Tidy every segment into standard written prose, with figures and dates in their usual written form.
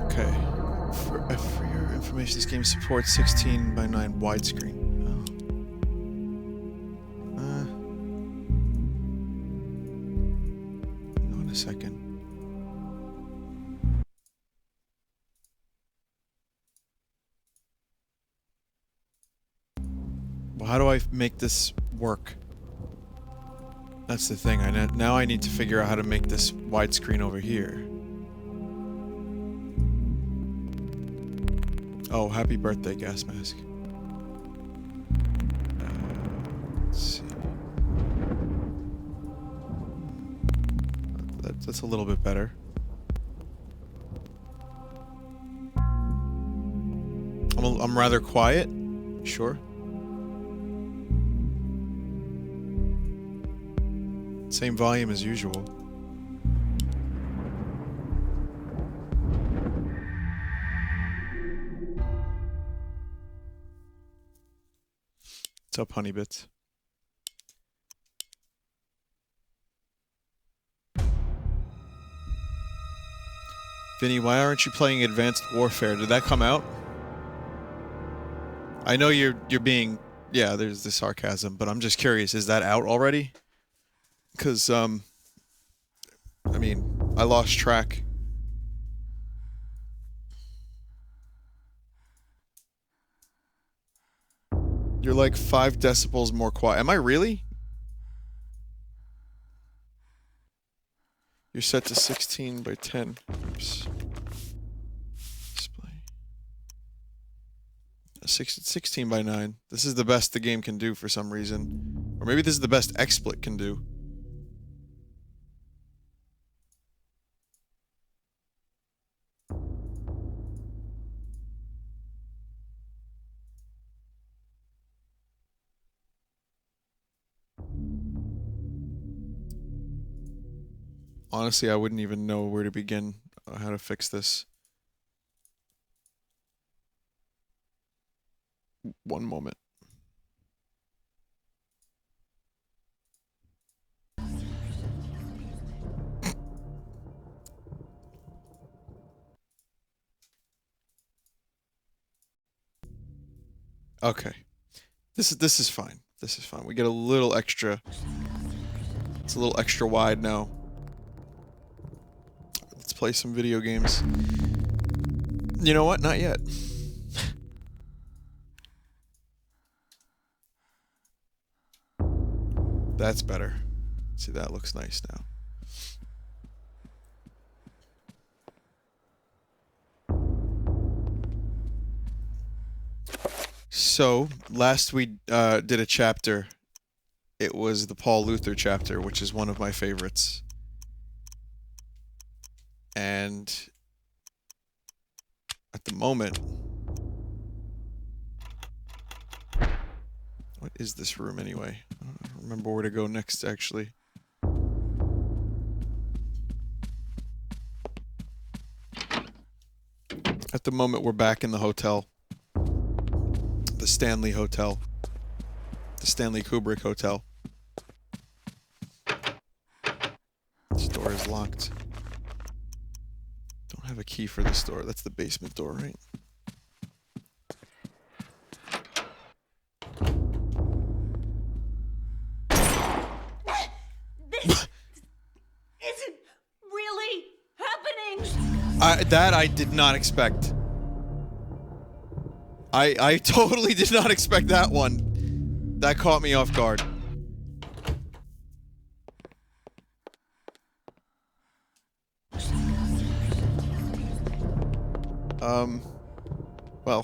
Okay. For your information, this game supports 16 by 9 widescreen. Hang on a second. Well, how do I make this work? That's the thing. Now I need to figure out how to make this widescreen over here. Oh, happy birthday, gas mask. Let's see. That's a little bit better. I'm rather quiet. Sure. Same volume as usual. What's up, honey bits? Vinny, why aren't you playing Advanced Warfare? Did that come out? I know you're being... Yeah, there's the sarcasm, but I'm just curious, is that out already? Because, I mean, I lost track. You're like 5 decibels more quiet. Am I really? You're set to 16 by 10. Oops. Display. 16 by 9. This is the best the game can do for some reason. Or maybe this is the best XSplit can do. Honestly, I wouldn't even know where to begin, how to fix this. One moment. Okay. This is fine. This is fine. We get a little extra. It's a little extra wide now. Let's play some video games. You know what? Not yet. That's better. See, that looks nice now. So, last we did a chapter. It was the Paul Luther chapter, which is one of my favorites. And at the moment... What is this room anyway? I don't remember where to go next, actually. At the moment, we're back in the hotel. The Stanley Hotel. The Stanley Kubrick Hotel. This door is locked. Don't have a key for this door. That's the basement door, right? This isn't really happening. That I did not expect. I totally did not expect that one. That caught me off guard. Well.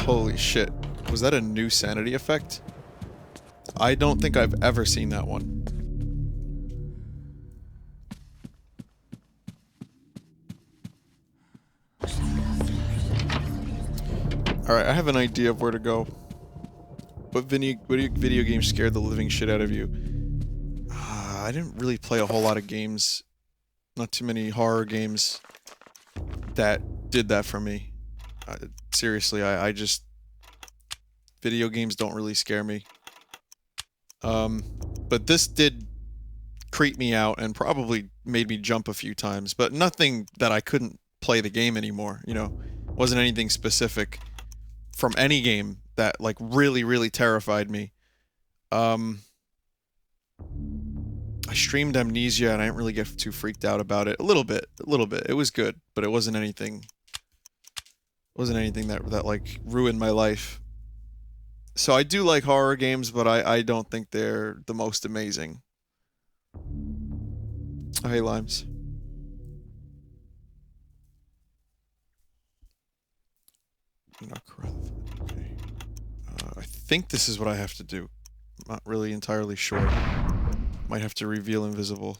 Holy shit. Was that a new sanity effect? I don't think I've ever seen that one. Alright, I have an idea of where to go. What video game scared the living shit out of you? I didn't really play a whole lot of games. Not too many horror games that did that for me. Seriously, I just... video games don't really scare me. But this did creep me out and probably made me jump a few times, but nothing that I couldn't play the game anymore, you know. Wasn't anything specific from any game that like really, really terrified me. I streamed Amnesia and I didn't really get too freaked out about it. A little bit. It was good, but it wasn't anything that like ruined my life. So I do like horror games, but I don't think they're the most amazing. Oh, hey, Limes. Okay. I think this is what I have to do. I'm not really entirely sure. Might have to reveal invisible.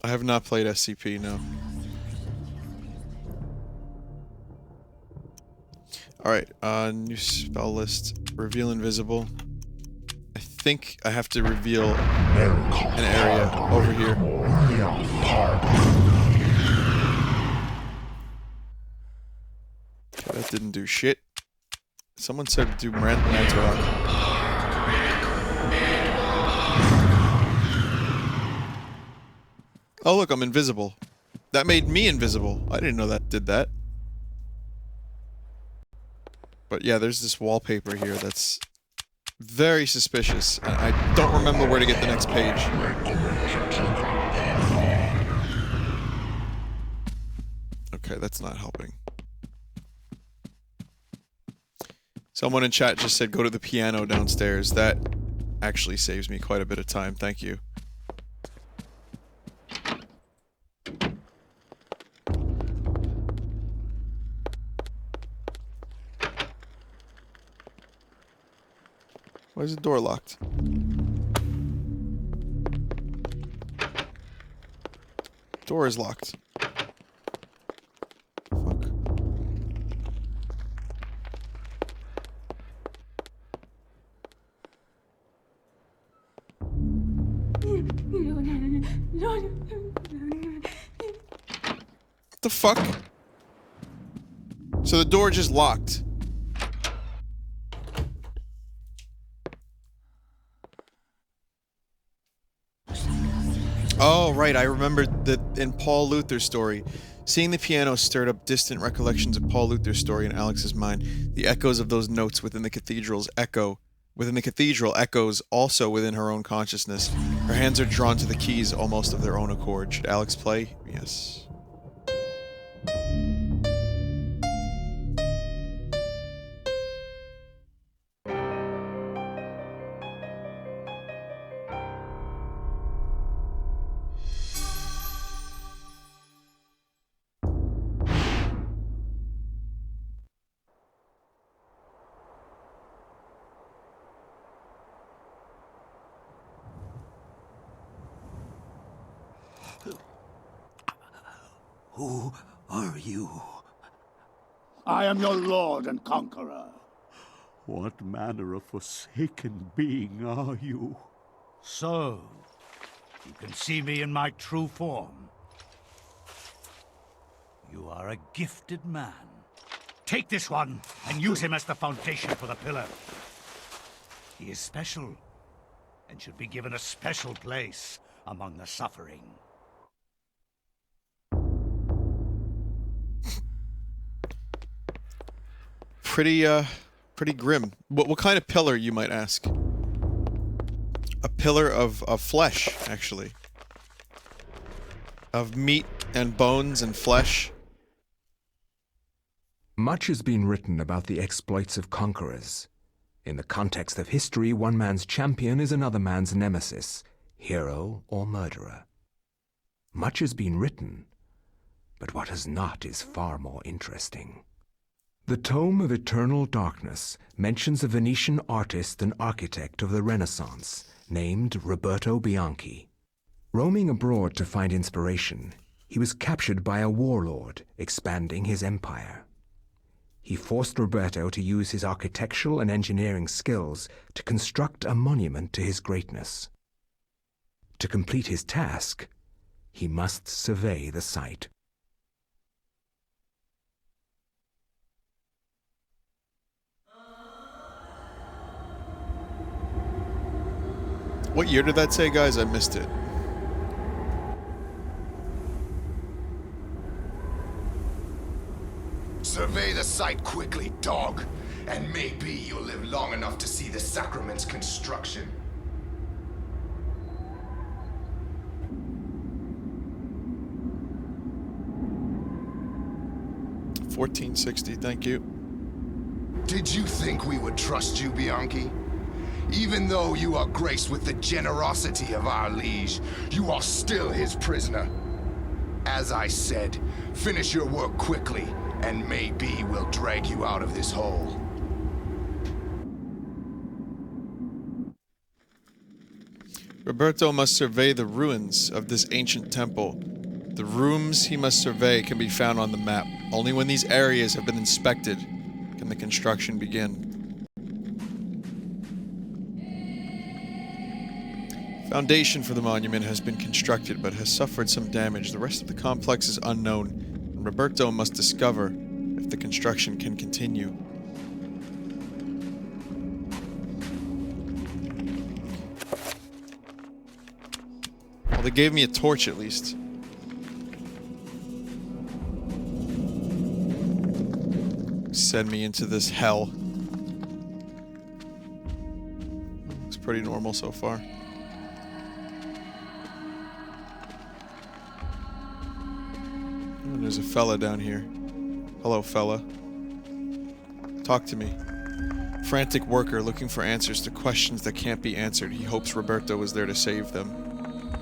I have not played SCP, no. Alright, new spell list. Reveal invisible. I think I have to reveal an area over here. Okay, that didn't do shit. Someone said do Mantarok. Oh look, I'm invisible. That made me invisible. I didn't know that did that. But yeah, there's this wallpaper here that's very suspicious. And I don't remember where to get the next page. Okay, that's not helping. Someone in chat just said go to the piano downstairs. That actually saves me quite a bit of time. Thank you. Why is the door locked? Door is locked. Fuck. What the fuck? So the door just locked. Oh, right, I remembered that in Paul Luther's story. Seeing the piano stirred up distant recollections of Paul Luther's story in Alex's mind. The echoes of those notes within the cathedral echoes also within her own consciousness. Her hands are drawn to the keys almost of their own accord. Should Alex play? Yes. Who are you? I am your lord and conqueror. What manner of forsaken being are you? So, you can see me in my true form. You are a gifted man. Take this one and use him as the foundation for the pillar. He is special and should be given a special place among the suffering. Pretty grim. What kind of pillar, you might ask? A pillar of flesh, actually. Of meat and bones and flesh. Much has been written about the exploits of conquerors. In the context of history, one man's champion is another man's nemesis, hero or murderer. Much has been written, but what has not is far more interesting. The Tome of Eternal Darkness mentions a Venetian artist and architect of the Renaissance named Roberto Bianchi. Roaming abroad to find inspiration, he was captured by a warlord expanding his empire. he forced Roberto to use his architectural and engineering skills to construct a monument to his greatness. To complete his task, he must survey the site. What year did that say, guys? I missed it. Survey the site quickly, dog, and maybe you'll live long enough to see the sacrament's construction. $14.60, thank you. Did you think we would trust you, Bianchi? Even though you are graced with the generosity of our liege, you are still his prisoner. As I said, finish your work quickly, and maybe we'll drag you out of this hole. Roberto must survey the ruins of this ancient temple. The rooms he must survey can be found on the map. Only when these areas have been inspected can the construction begin. Foundation for the monument has been constructed but has suffered some damage. The rest of the complex is unknown, and Roberto must discover if the construction can continue. Well, they gave me a torch at least. Send me into this hell. Looks pretty normal so far. Oh, there's a fella down here. Hello, fella. Talk to me. Frantic worker looking for answers to questions that can't be answered. He hopes Roberto is there to save them,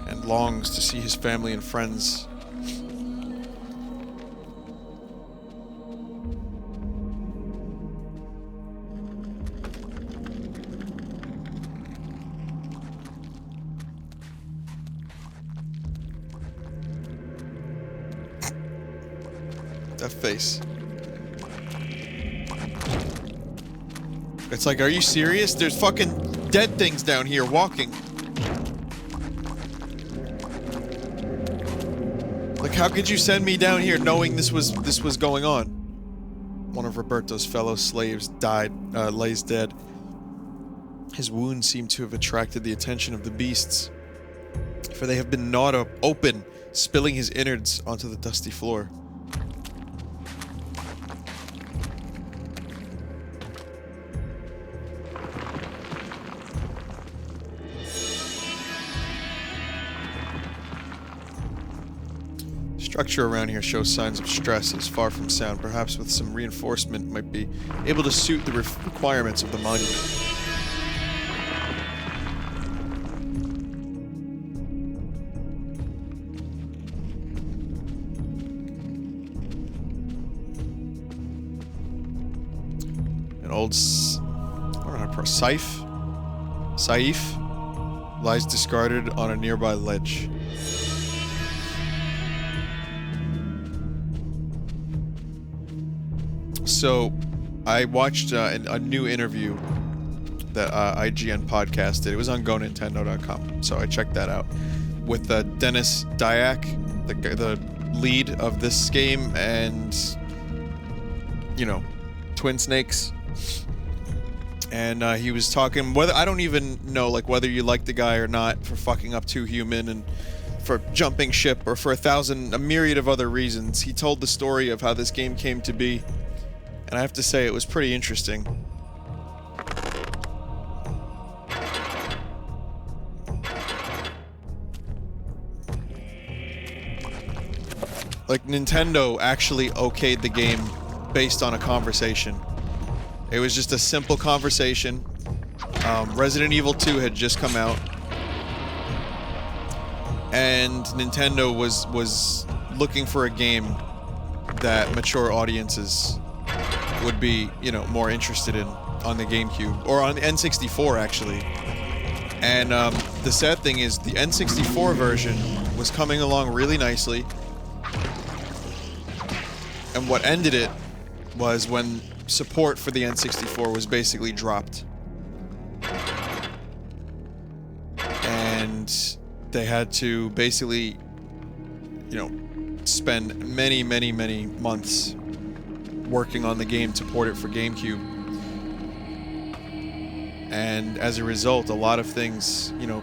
and longs to see his family and friends. That face. It's like, are you serious? There's fucking dead things down here walking. Like, how could you send me down here knowing this was going on? One of Roberto's fellow slaves lays dead. His wounds seem to have attracted the attention of the beasts, for they have been gnawed open, spilling his innards onto the dusty floor. Structure around here shows signs of stress. Is far from sound. Perhaps with some reinforcement might be able to suit the requirements of the monument. An old I don't know how to Saif lies discarded on a nearby ledge. So, I watched a new interview that IGN podcast did. It was on GoNintendo.com, so I checked that out. With Dennis Dyack, the lead of this game, and, you know, Twin Snakes. And he was talking, I don't even know, like, whether you like the guy or not for fucking up Two Human and for jumping ship or for a myriad of other reasons. He told the story of how this game came to be. And I have to say, it was pretty interesting. Like, Nintendo actually okayed the game based on a conversation. It was just a simple conversation. Resident Evil 2 had just come out. And Nintendo was looking for a game that mature audiences would be, you know, more interested in on the GameCube, or on the N64 actually. And the sad thing is the N64 version was coming along really nicely, and what ended it was when support for the N64 was basically dropped. And they had to basically, you know, spend many months working on the game to port it for GameCube. And as a result, a lot of things, you know,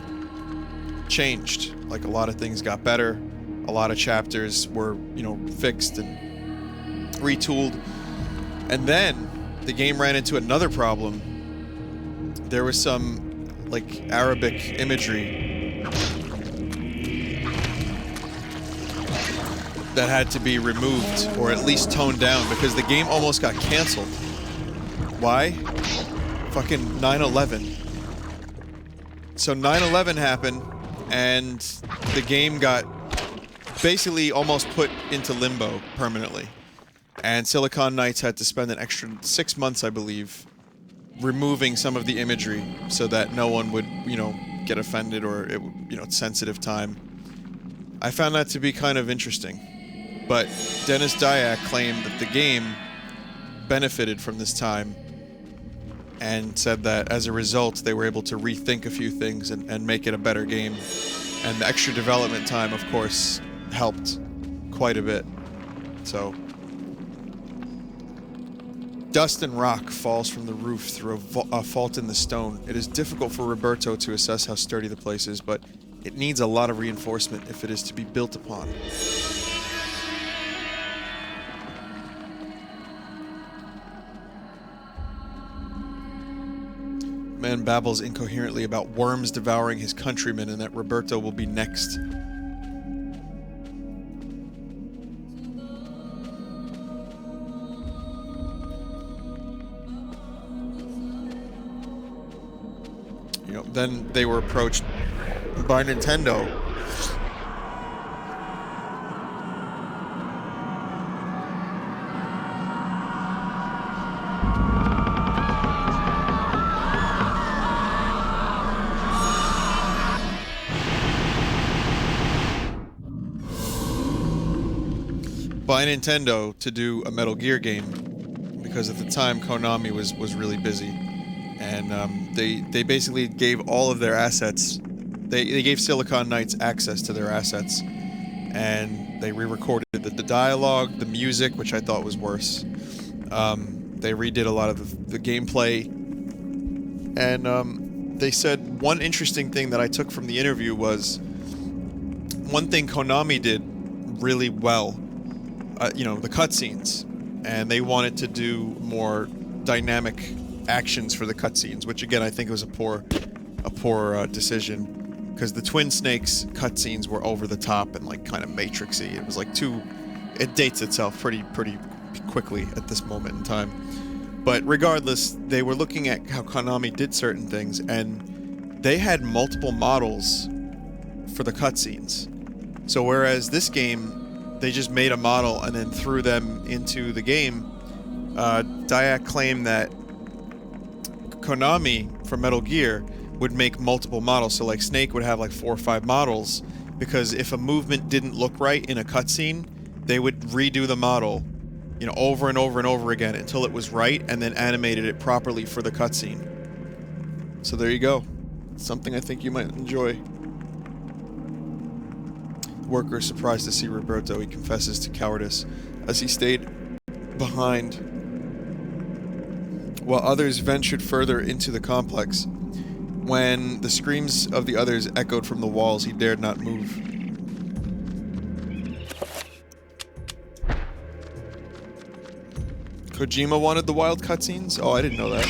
changed. Like, a lot of things got better. A lot of chapters were, you know, fixed and retooled. And then the game ran into another problem. There was some, like, Arabic imagery that had to be removed, or at least toned down, because the game almost got canceled. Why? Fucking 9/11. So 9/11 happened, and the game got basically almost put into limbo permanently. And Silicon Knights had to spend an extra 6 months, I believe, removing some of the imagery so that no one would, you know, get offended, or it, you know, sensitive time. I found that to be kind of interesting. But Dennis Dyack claimed that the game benefited from this time, and said that as a result they were able to rethink a few things and make it a better game. And the extra development time, of course, helped quite a bit. So, dust and rock falls from the roof through a fault in the stone. It is difficult for Roberto to assess how sturdy the place is, but it needs a lot of reinforcement if it is to be built upon. Man babbles incoherently about worms devouring his countrymen and that Roberto will be next. You know, then they were approached by Nintendo. By Nintendo to do a Metal Gear game, because at the time Konami was really busy, and they basically gave all of their assets. They gave Silicon Knights access to their assets, and they re-recorded the dialogue, the music, which I thought was worse. They redid a lot of the gameplay, and they said one interesting thing that I took from the interview was one thing Konami did really well. You know, the cutscenes, and they wanted to do more dynamic actions for the cutscenes, which again I think was a poor decision, because the Twin Snakes cutscenes were over the top and like kind of matrixy. It was like it dates itself pretty quickly at this moment in time. But regardless, they were looking at how Konami did certain things, and they had multiple models for the cutscenes. So whereas this game, they just made a model and then threw them into the game, Dyack claimed that Konami, for Metal Gear, would make multiple models. So like Snake would have like 4 or 5 models, because if a movement didn't look right in a cutscene, they would redo the model, you know, over and over and over again until it was right, and then animated it properly for the cutscene. So there you go. Something I think you might enjoy. Worker is surprised to see Roberto. He confesses to cowardice as he stayed behind, while others ventured further into the complex. When the screams of the others echoed from the walls, he dared not move. Kojima wanted the wild cutscenes? Oh, I didn't know that.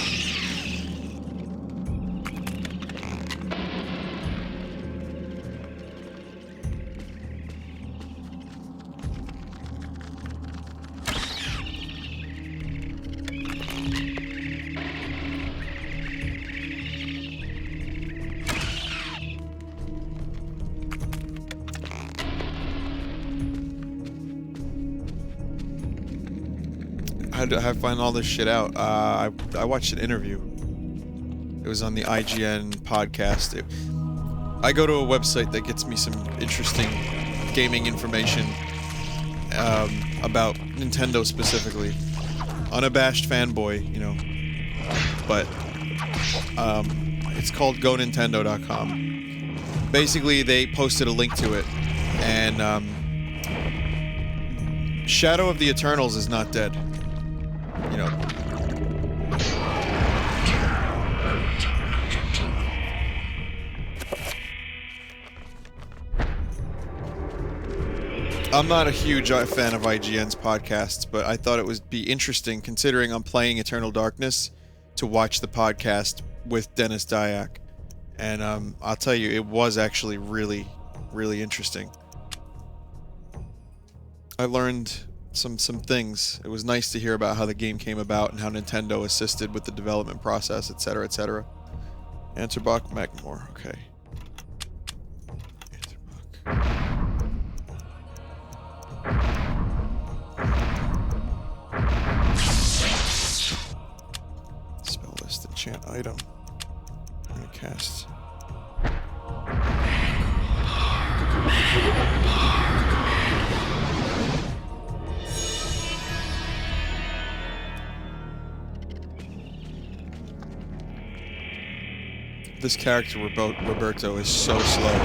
How do I find all this shit out? I watched an interview. It was on the IGN podcast. I go to a website that gets me some interesting gaming information about Nintendo specifically. unabashed fanboy, you know. But it's called GoNintendo.com. Basically, they posted a link to it, and Shadow of the Eternals is not dead. You know. I'm not a huge fan of IGN's podcasts, but I thought it would be interesting, considering I'm playing Eternal Darkness, to watch the podcast with Dennis Dyack. And I'll tell you, it was actually really, really interesting. I learned some things. It was nice to hear about how the game came about and how Nintendo assisted with the development process, etc., etc. Answerbach Magmore, okay. Answerbach. Spell list, enchant item. I'm gonna cast. This character, Roberto, is so slow.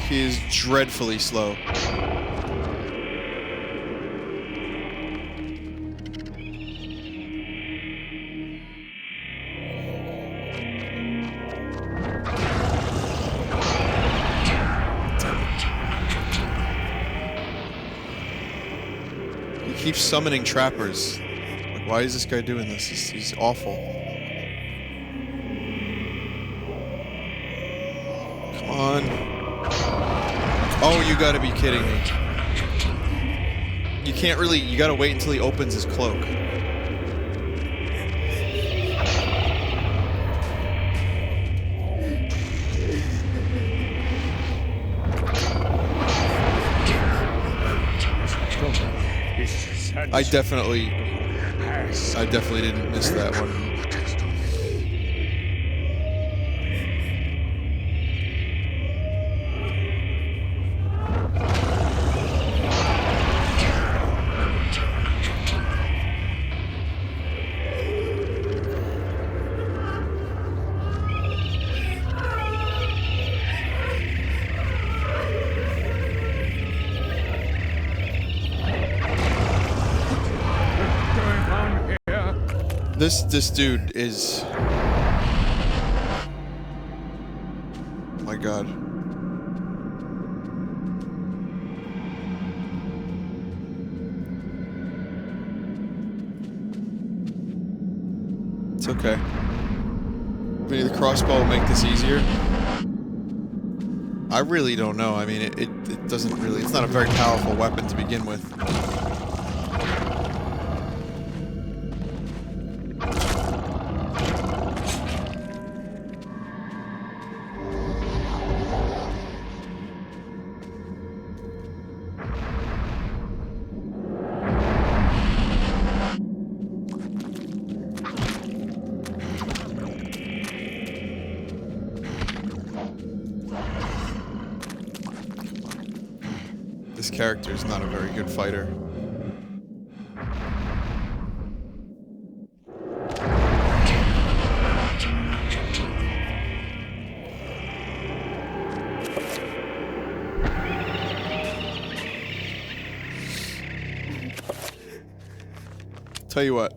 He is dreadfully slow. He keeps summoning trappers. Like, why is this guy doing this? He's awful. On. Oh, you gotta be kidding me. You can't really, you gotta wait until he opens his cloak. I definitely didn't miss that one. This dude is... My God. It's okay. Maybe the crossbow will make this easier. I really don't know. I mean, it doesn't really... It's not a very powerful weapon to begin with. This character is not a very good fighter. Tell you what.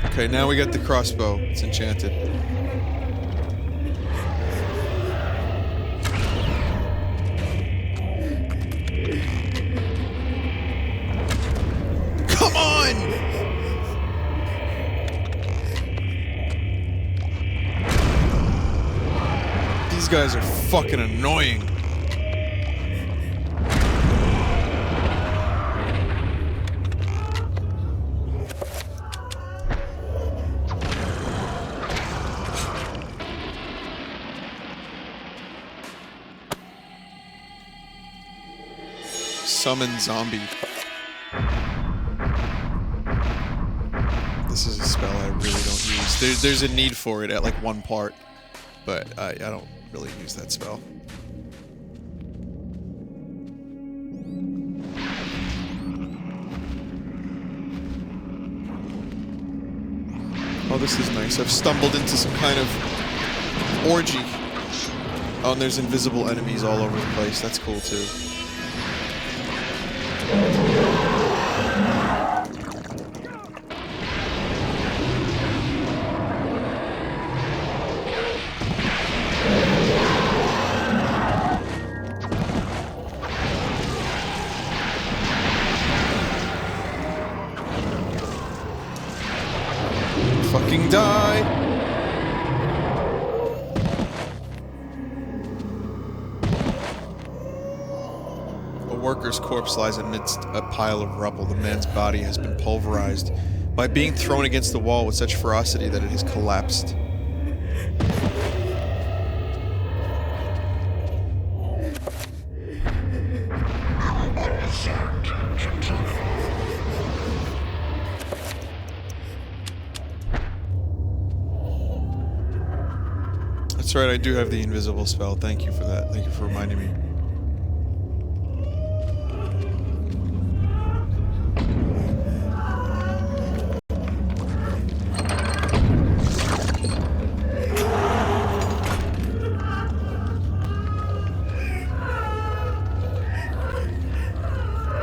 Okay, now we got the crossbow. It's enchanted. Come on! These guys are fucking annoying. Summon zombie. This is a spell I really don't use. use. There's a need for it at like one part, but I don't really use that spell. Oh, this is nice. I've stumbled into some kind of orgy. Oh, and there's invisible enemies all over the place. That's cool, too. Fucking die! A worker's corpse lies amidst a pile of rubble. The man's body has been pulverized by being thrown against the wall with such ferocity that it has collapsed. That's right, I do have the invisible spell. Thank you for that. Thank you for reminding me.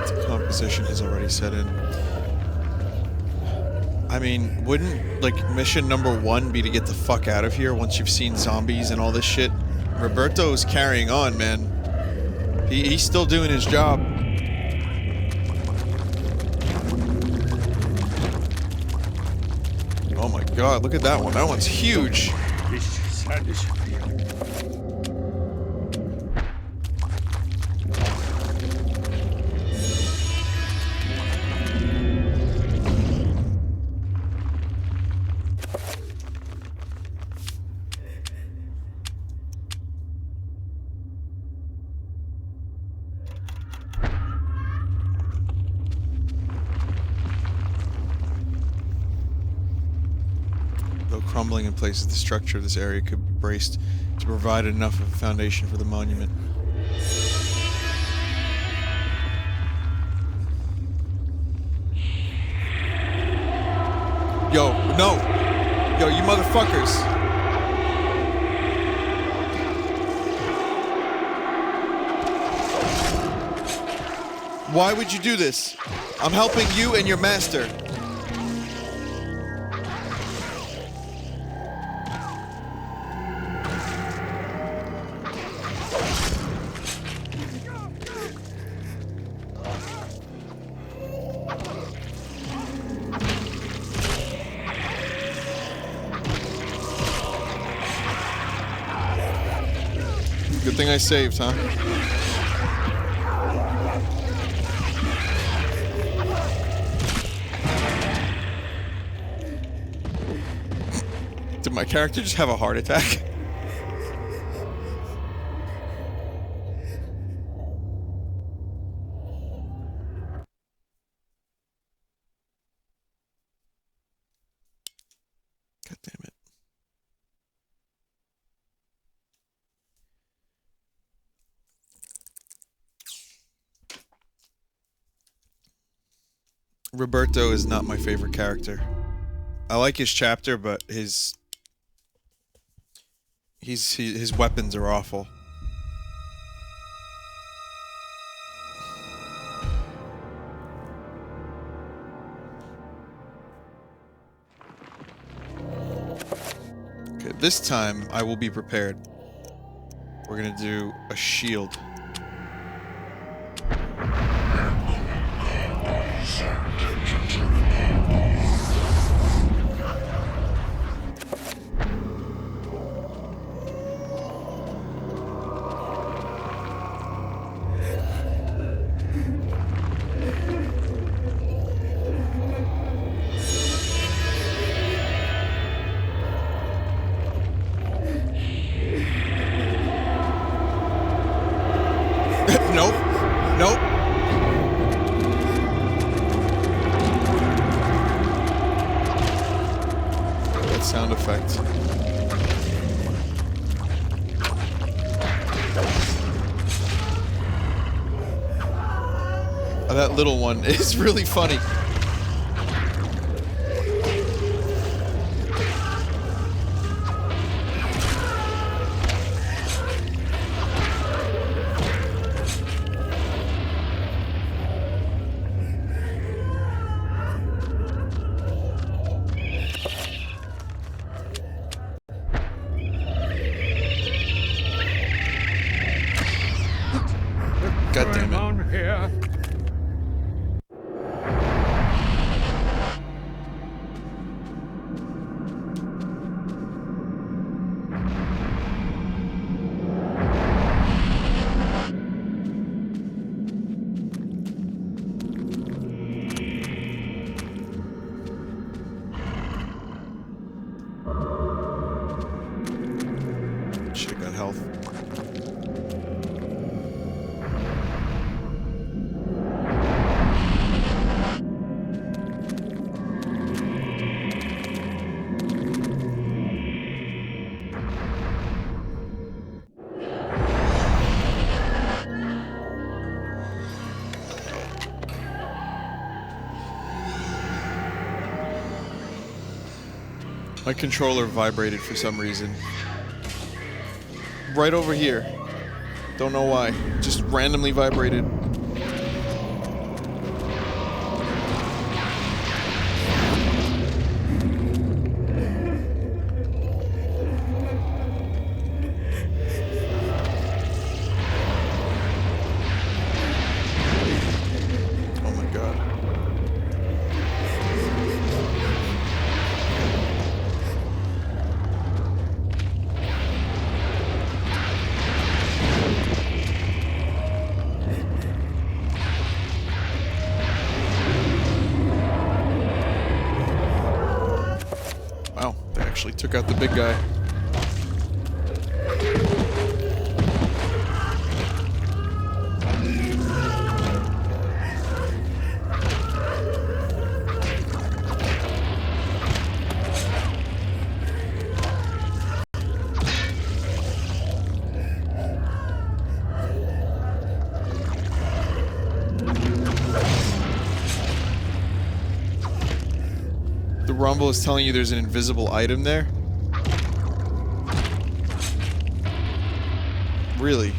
The composition has already set in. I mean, wouldn't, like, mission number 1 be to get the fuck out of here once you've seen zombies and all this shit? Roberto's carrying on, man. He's still doing his job. Oh my god, look at that one. That one's huge. Crumbling in places, the structure of this area could be braced to provide enough of a foundation for the monument. Yo, no! Yo, you motherfuckers! Why would you do this? I'm helping you and your master. Good thing I saved, huh? Did my character just have a heart attack? God damn it. Roberto is not my favorite character. I like his chapter, but his weapons are awful. Okay, this time I will be prepared. We're gonna do a shield. Nope. Nope. That That little one is really funny. God damn it. On here. Should've got health. My controller vibrated for some reason. Right over here. Don't know why. Just randomly vibrated. Oh my god. Wow, they actually took out the big guy. The rumble is telling you there's an invisible item there? Really?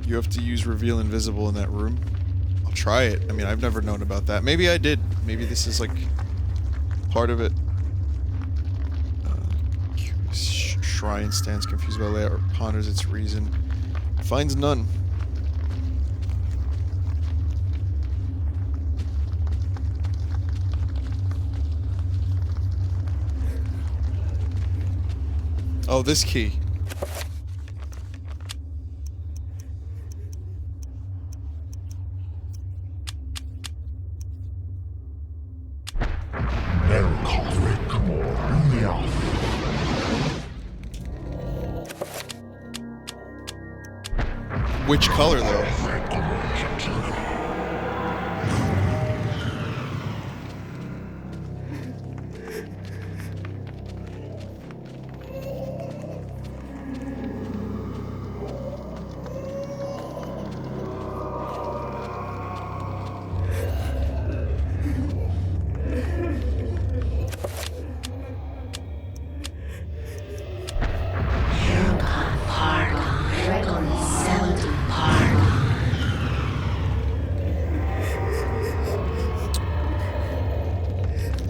You have to use reveal invisible in that room? I'll try it. I mean, I've never known about that. Maybe I did. Maybe this is like part of it. Shrine stands confused by layout or ponders its reason. Finds none. Oh, this key. Which color, though?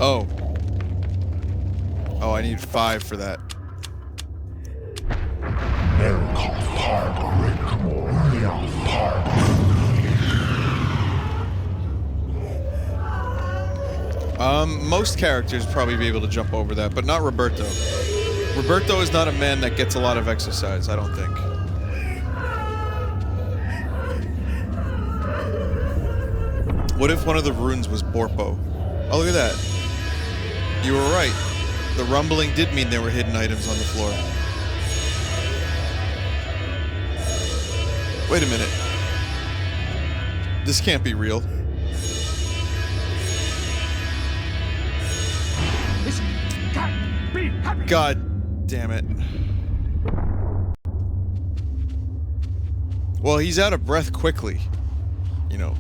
Oh. Oh, I need 5 for that. Most characters probably be able to jump over that, but not Roberto. Roberto is not a man that gets a lot of exercise, I don't think. What if one of the runes was Borpo? Oh, look at that. You were right. The rumbling did mean there were hidden items on the floor. Wait a minute. This can't be real. This can't be happening. God damn it. Well, he's out of breath quickly. You know,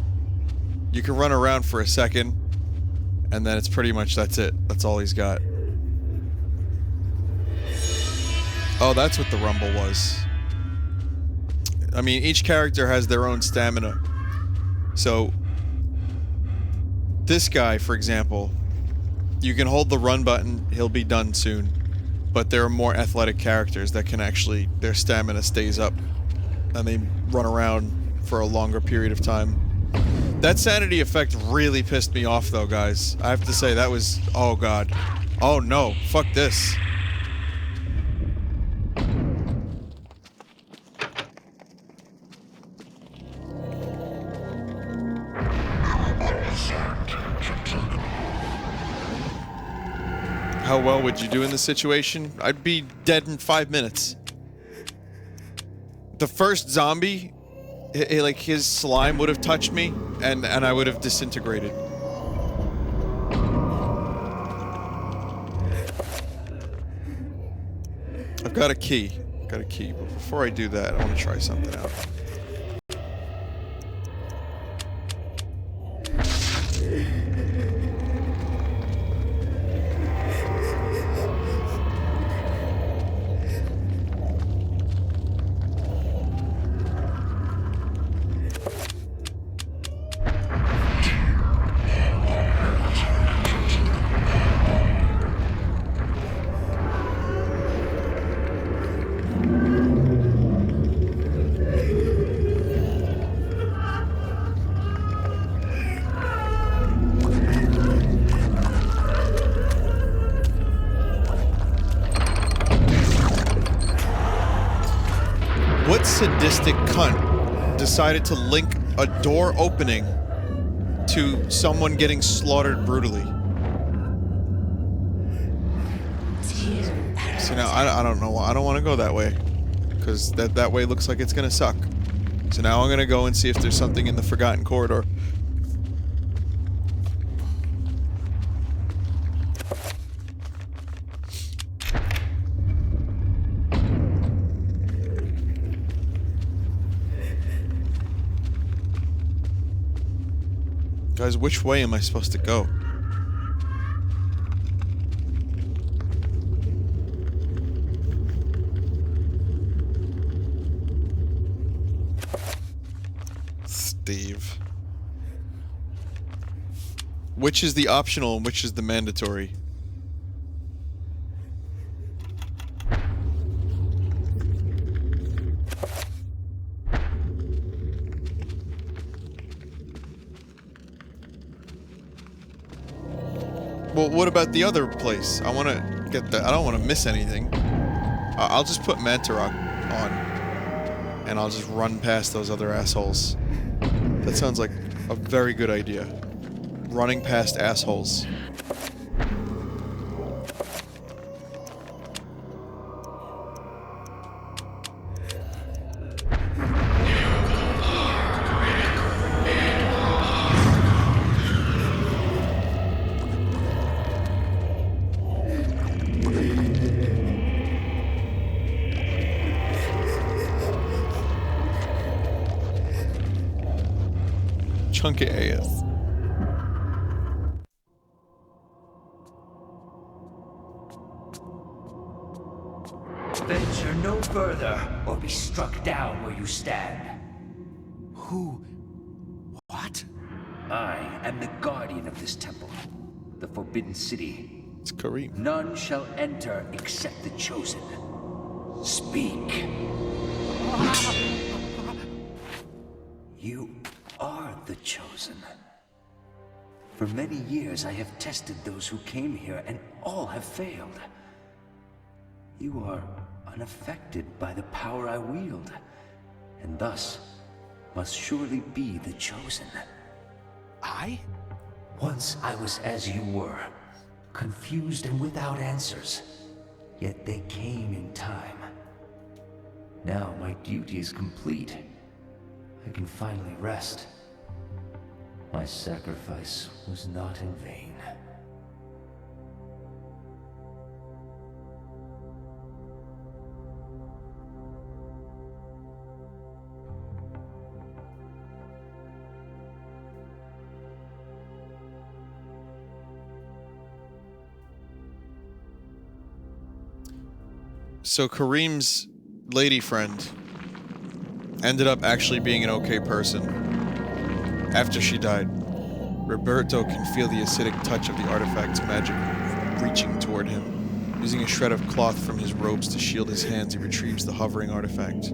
you can run around for a second, and then it's pretty much that's it. That's all he's got. Oh, that's what the rumble was. I mean, each character has their own stamina. So, this guy, for example, you can hold the run button, he'll be done soon. But there are more athletic characters that can actually, their stamina stays up. And they run around for a longer period of time. That sanity effect really pissed me off though, guys. I have to say, that was... oh god. Oh no, fuck this. How well would you do in this situation? I'd be dead in 5 minutes. The first zombie, like his slime would have touched me, and I would have disintegrated. I've got a key. Got a key, but before I do that, I want to try something out. What sadistic cunt decided to link a door opening to someone getting slaughtered brutally? See, now I don't know. I don't want to go that way, because that way looks like it's gonna suck. So now I'm gonna go and see if there's something in the Forgotten Corridor. Guys, which way am I supposed to go? Steve. Which is the optional and which is the mandatory? Well, what about the other place? I want to get that. I don't want to miss anything. I'll just put Mantarok on, and I'll just run past those other assholes. That sounds like a very good idea. Running past assholes. Chunky ass. Venture no further, or be struck down where you stand. Who? What? I am the guardian of this temple, the Forbidden City. It's Kareem. None shall enter except the chosen. Speak. You are the chosen. For many years I have tested those who came here, and all have failed. You are unaffected by the power I wield, and thus must surely be the chosen. I? Once I was as you were, confused and without answers, yet they came in time. Now my duty is complete. I can finally rest. My sacrifice was not in vain. So Kareem's lady friend ended up actually being an okay person after she died. Roberto can feel the acidic touch of the artifact's magic reaching toward him. Using a shred of cloth from his robes to shield his hands, he retrieves the hovering artifact.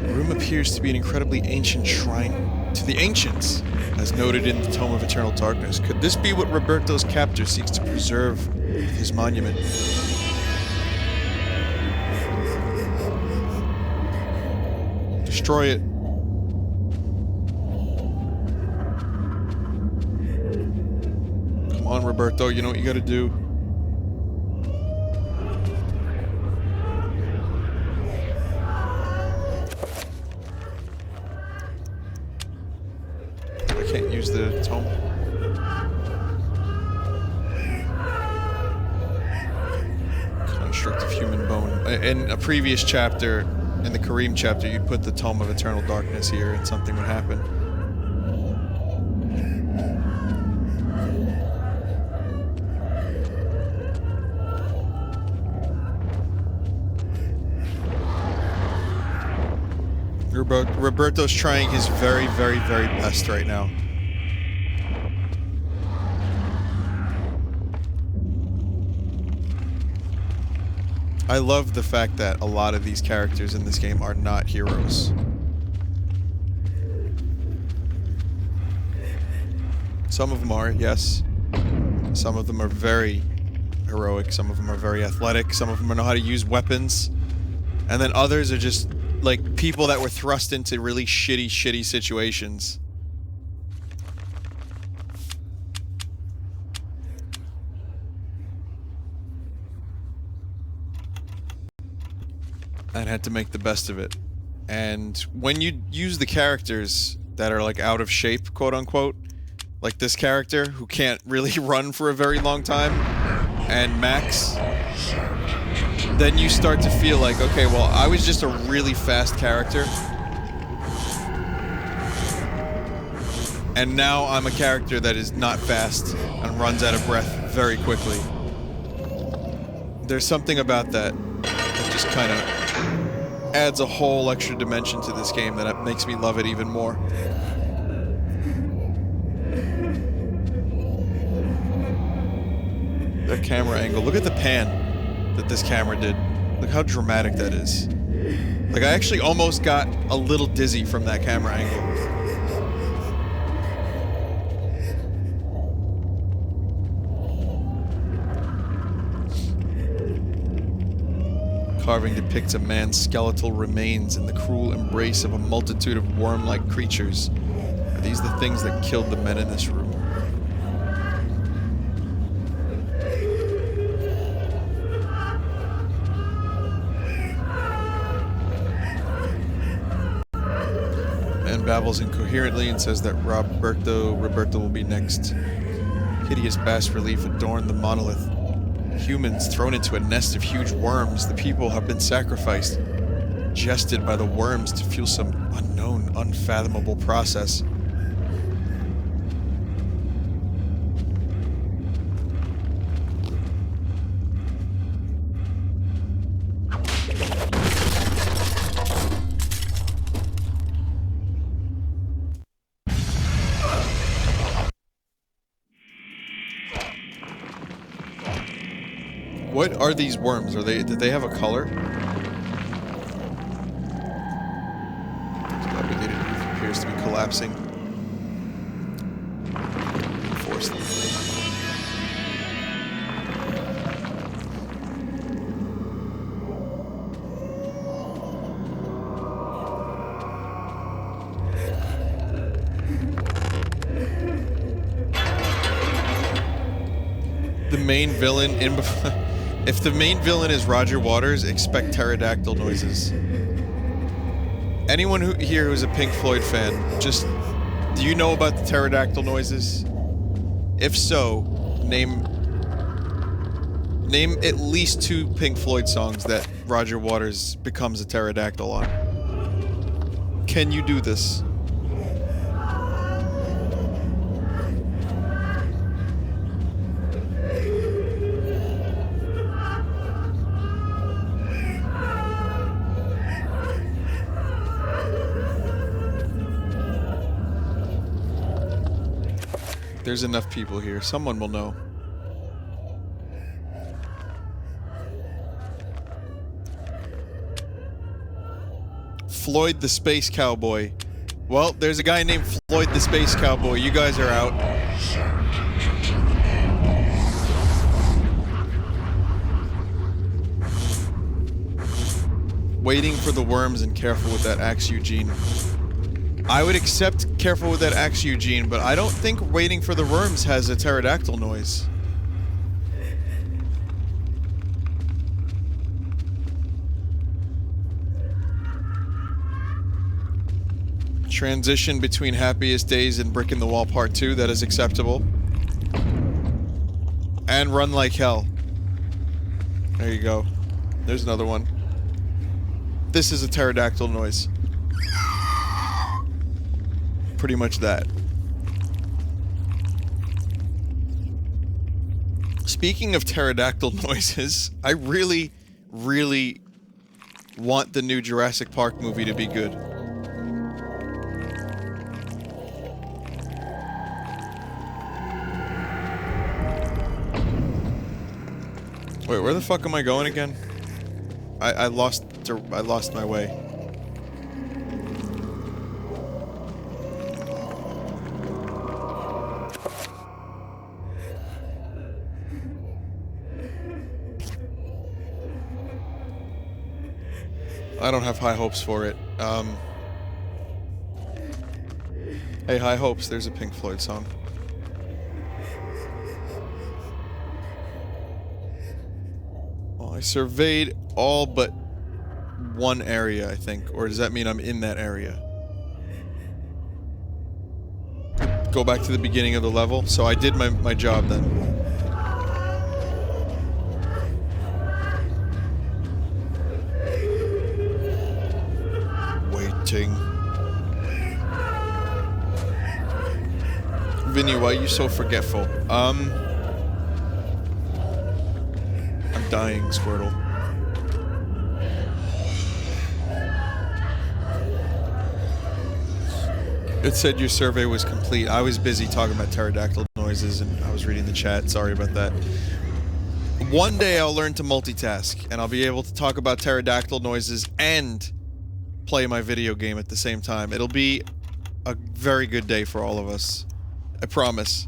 The room appears to be an incredibly ancient shrine to the ancients, as noted in the Tome of Eternal Darkness. Could this be what Roberto's captor seeks to preserve with his monument? Destroy it. Come on, Roberto, you know what you gotta do. I can't use the tome. Construct of human bone. In a previous chapter, in the Kareem chapter, you'd put the Tome of Eternal Darkness here and something would happen. Roberto's trying his very, very, very best right now. I love the fact that a lot of these characters in this game are not heroes. Some of them are, yes. Some of them are very heroic, some of them are very athletic, some of them know how to use weapons. And then others are just like people that were thrust into really shitty situations. And had to make the best of it. And when you use the characters that are like out of shape, quote unquote, like this character who can't really run for a very long time, and Max, then you start to feel like, okay, well, I was just a really fast character, and now I'm a character that is not fast and runs out of breath very quickly. There's something about that that just kind of adds a whole extra dimension to this game that makes me love it even more. That camera angle. Look at the pan that this camera did. Look how dramatic that is. Like, I actually almost got a little dizzy from that camera angle. Carving depicts a man's skeletal remains in the cruel embrace of a multitude of worm-like creatures. Are these the things that killed the men in this room? Man babbles incoherently and says that Roberto will be next. Hideous bas-relief adorn the monolith. Humans thrown into a nest of huge worms. The people have been sacrificed, ingested by the worms to fuel some unknown, unfathomable process. What are these worms? Did they have a color? Dilapidated roof appears to be collapsing. Reinforce them. The main villain in if the main villain is Roger Waters, expect pterodactyl noises. Anyone here who's a Pink Floyd fan, just, do you know about the pterodactyl noises? If so, name at least 2 Pink Floyd songs that Roger Waters becomes a pterodactyl on. Can you do this? There's enough people here. Someone will know. Floyd the Space Cowboy. Well, there's a guy named Floyd the Space Cowboy. You guys are out. Waiting for the worms and careful with that axe, Eugene. I would accept careful with that axe, Eugene, but I don't think waiting for the worms has a pterodactyl noise. Transition between Happiest Days and Brick in the Wall Part 2, that is acceptable. And Run Like Hell. There you go. There's another one. This is a pterodactyl noise. Pretty much that. Speaking of pterodactyl noises, I really, really want the new Jurassic Park movie to be good. Wait, where the fuck am I going again? I lost my way. I don't have high hopes for it. Hey, High Hopes, there's a Pink Floyd song. Well, I surveyed all but one area, I think. Or does that mean I'm in that area? Go back to the beginning of the level. So I did my job then. Waiting. Vinny, why are you so forgetful? I'm dying, Squirtle. It said your survey was complete. I was busy talking about pterodactyl noises and I was reading the chat. Sorry about that. One day I'll learn to multitask and I'll be able to talk about pterodactyl noises and play my video game at the same time. It'll be a very good day for all of us. I promise.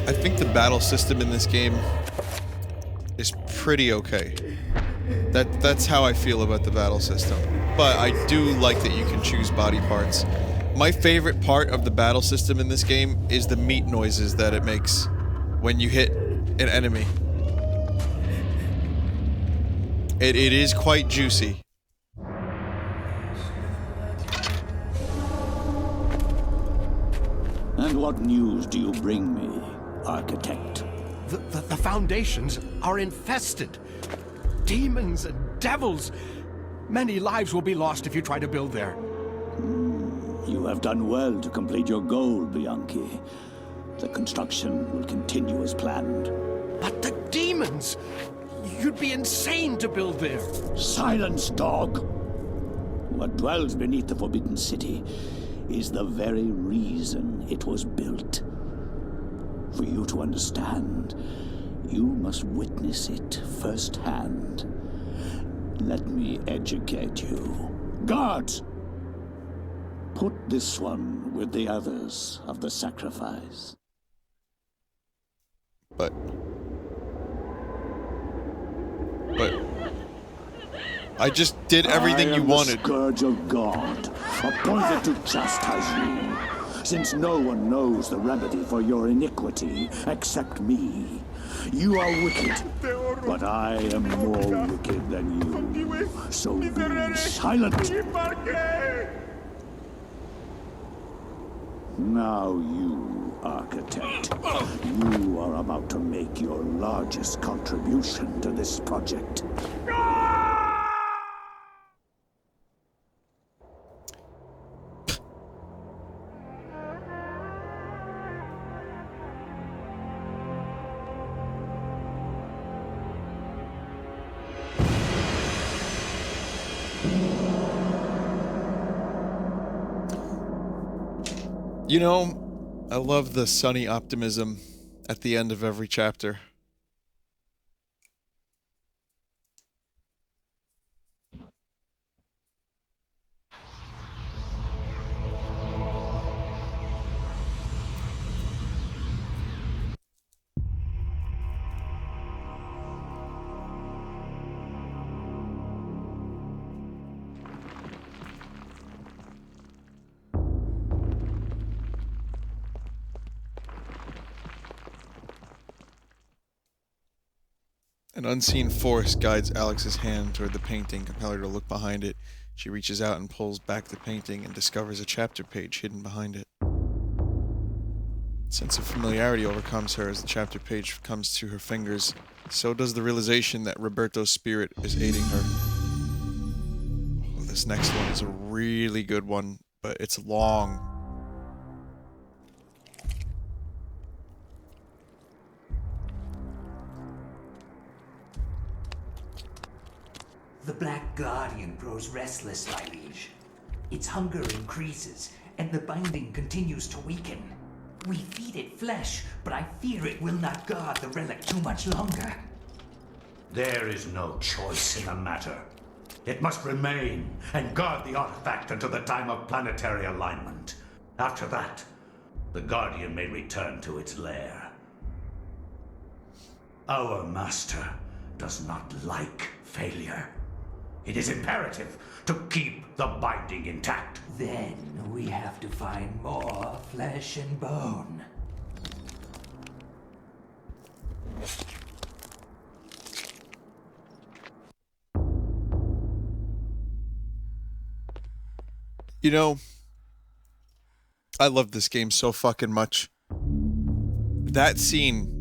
I think the battle system in this game is pretty okay. That's how I feel about the battle system. But I do like that you can choose body parts. My favorite part of the battle system in this game is the meat noises that it makes when you hit an enemy. It is quite juicy. And what news do you bring me, Architect? The foundations are infested. Demons and devils. Many lives will be lost if you try to build there. You have done well to complete your goal, Bianchi. The construction will continue as planned. But the demons! You'd be insane to build there. Silence, dog! What dwells beneath the Forbidden City is the very reason it was built. For you to understand, you must witness it firsthand. Let me educate you. Guards! Put this one with the others of the sacrifice. But I just did everything you wanted. I am the Scourge of God, appointed to chastise you, since no one knows the remedy for your iniquity except me. You are wicked, but I am more wicked than you. So be silent. Now you, Architect, you are about to make your largest contribution to this project. You know, I love the sunny optimism at the end of every chapter. An unseen force guides Alex's hand toward the painting, compelling her to look behind it. She reaches out and pulls back the painting and discovers a chapter page hidden behind it. A sense of familiarity overcomes her as the chapter page comes to her fingers. So does the realization that Roberto's spirit is aiding her. Oh, this next one is a really good one, but it's long. The Black Guardian grows restless, my liege. Its hunger increases, and the binding continues to weaken. We feed it flesh, but I fear it will not guard the relic too much longer. There is no choice in the matter. It must remain and guard the artifact until the time of planetary alignment. After that, the Guardian may return to its lair. Our master does not like failure. It is imperative to keep the binding intact. Then we have to find more flesh and bone. You know, I love this game so fucking much. That scene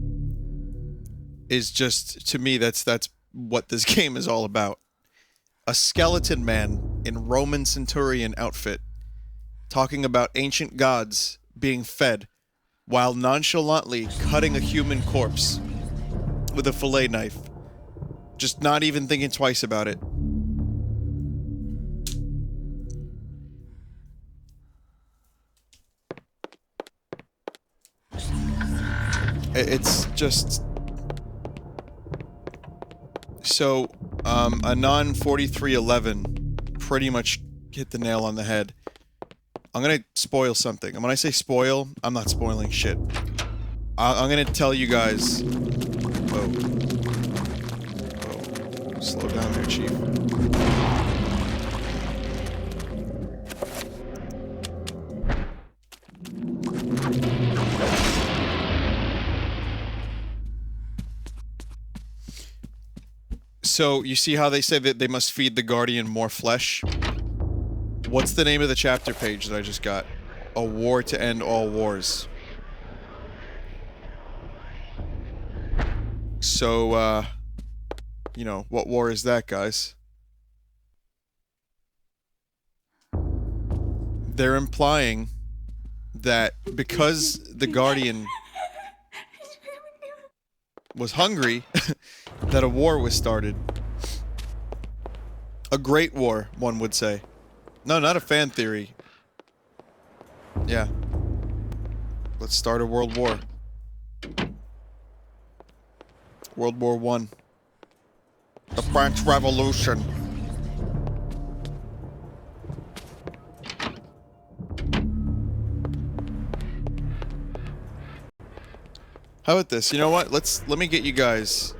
is just, to me, that's what this game is all about. A skeleton man in Roman centurion outfit talking about ancient gods being fed while nonchalantly cutting a human corpse with a fillet knife. Just not even thinking twice about it. It's just... So, Anon 4311 pretty much hit the nail on the head. I'm gonna spoil something. And when I say spoil, I'm not spoiling shit. I'm gonna tell you guys... Whoa. Whoa. Slow down there, Chief. So, you see how they say that they must feed the Guardian more flesh? What's the name of the chapter page that I just got? A War to End All Wars. So, you know, what war is that, guys? they're implying that because the Guardian was hungry, that a war was started. A great war, one would say. No, not a fan theory. Yeah. Let's start a world war. World War I. The French Revolution. How about this? You know what? Let me get you guys.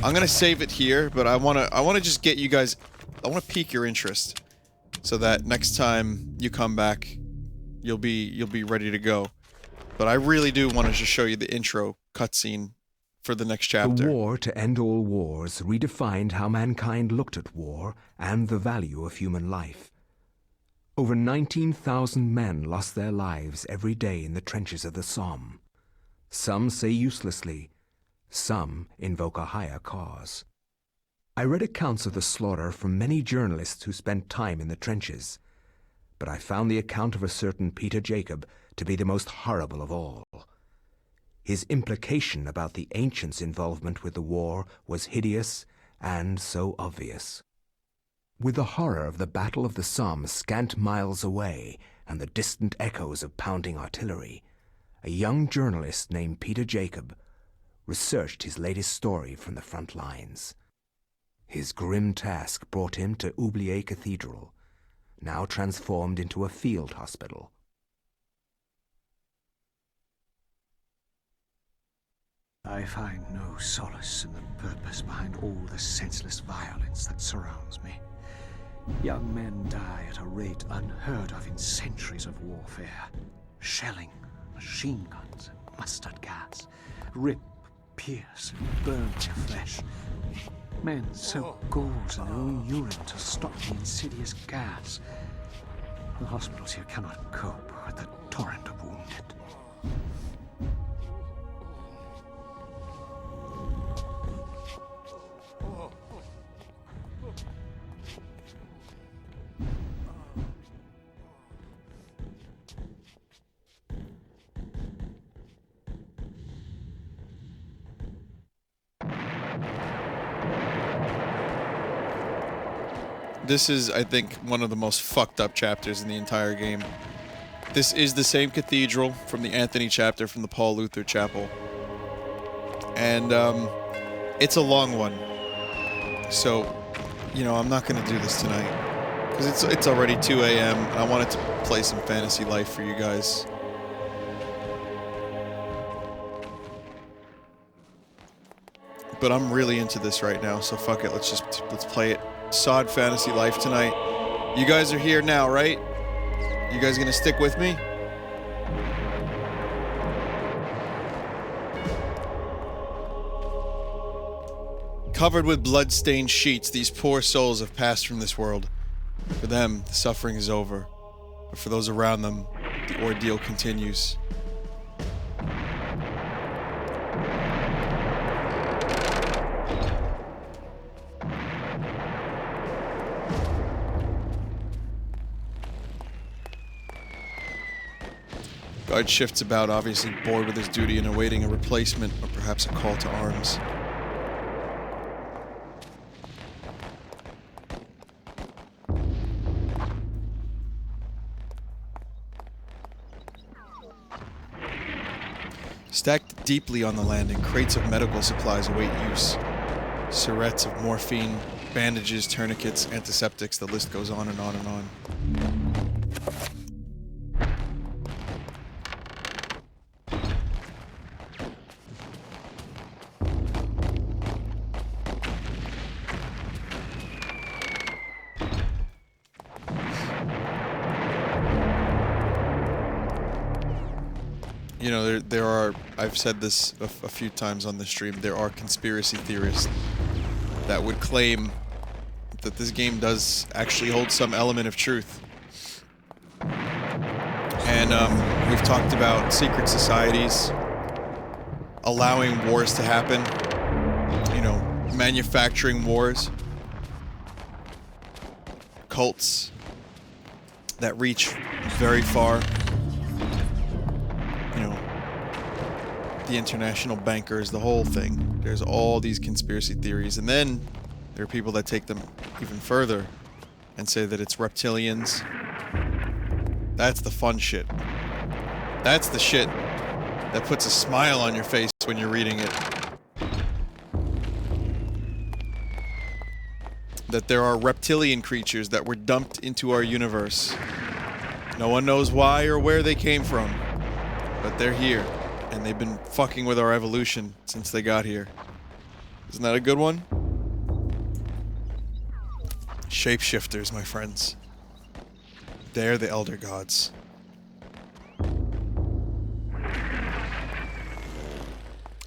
I'm gonna save it here, but I wanna just get you guys. I wanna pique your interest, so that next time you come back, you'll be ready to go. But I really do want to just show you the intro cutscene for the next chapter. The war to end all wars redefined how mankind looked at war and the value of human life. Over 19,000 men lost their lives every day in the trenches of the Somme. Some say uselessly, some invoke a higher cause. I read accounts of the slaughter from many journalists who spent time in the trenches, but I found the account of a certain Peter Jacob to be the most horrible of all. His implication about the ancients' involvement with the war was hideous and so obvious. With the horror of the Battle of the Somme scant miles away and the distant echoes of pounding artillery, a young journalist named Peter Jacob researched his latest story from the front lines. His grim task brought him to Oubliette Cathedral, now transformed into a field hospital. I find no solace in the purpose behind all the senseless violence that surrounds me. Young men die at a rate unheard of in centuries of warfare. Shelling, machine guns, and mustard gas rip, pierce, and burn their flesh. Men soak gauze in their own urine to stop the insidious gas. The hospitals here cannot cope with the torrent of wounded. This is, I think, one of the most fucked up chapters in the entire game. This is the same cathedral from the Anthony chapter from the Paul Luther chapel. And, it's a long one. So, you know, I'm not gonna do this tonight. Because it's already 2 a.m. and I wanted to play some Fantasy Life for you guys. But I'm really into this right now, so fuck it, let's play it. Sod Fantasy Life tonight. You guys are here now, right? You guys gonna stick with me? Covered with blood-stained sheets, these poor souls have passed from this world. For them, the suffering is over. But for those around them, the ordeal continues. Guard shifts about, obviously bored with his duty and awaiting a replacement, or perhaps a call to arms. Stacked deeply on the landing, crates of medical supplies await use. Syrettes of morphine, bandages, tourniquets, antiseptics, the list goes on and on and on. You know, there are, I've said this a few times on the stream, there are conspiracy theorists that would claim that this game does actually hold some element of truth. And we've talked about secret societies allowing wars to happen, you know, manufacturing wars, cults, that reach very far. You know, the international bankers, the whole thing. There's all these conspiracy theories, and then there are people that take them even further and say that it's reptilians. That's the fun shit. That's the shit that puts a smile on your face when you're reading it. That there are reptilian creatures that were dumped into our universe. No one knows why or where they came from, but they're here, and they've been fucking with our evolution since they got here. Isn't that a good one? Shapeshifters, my friends. They're the elder gods.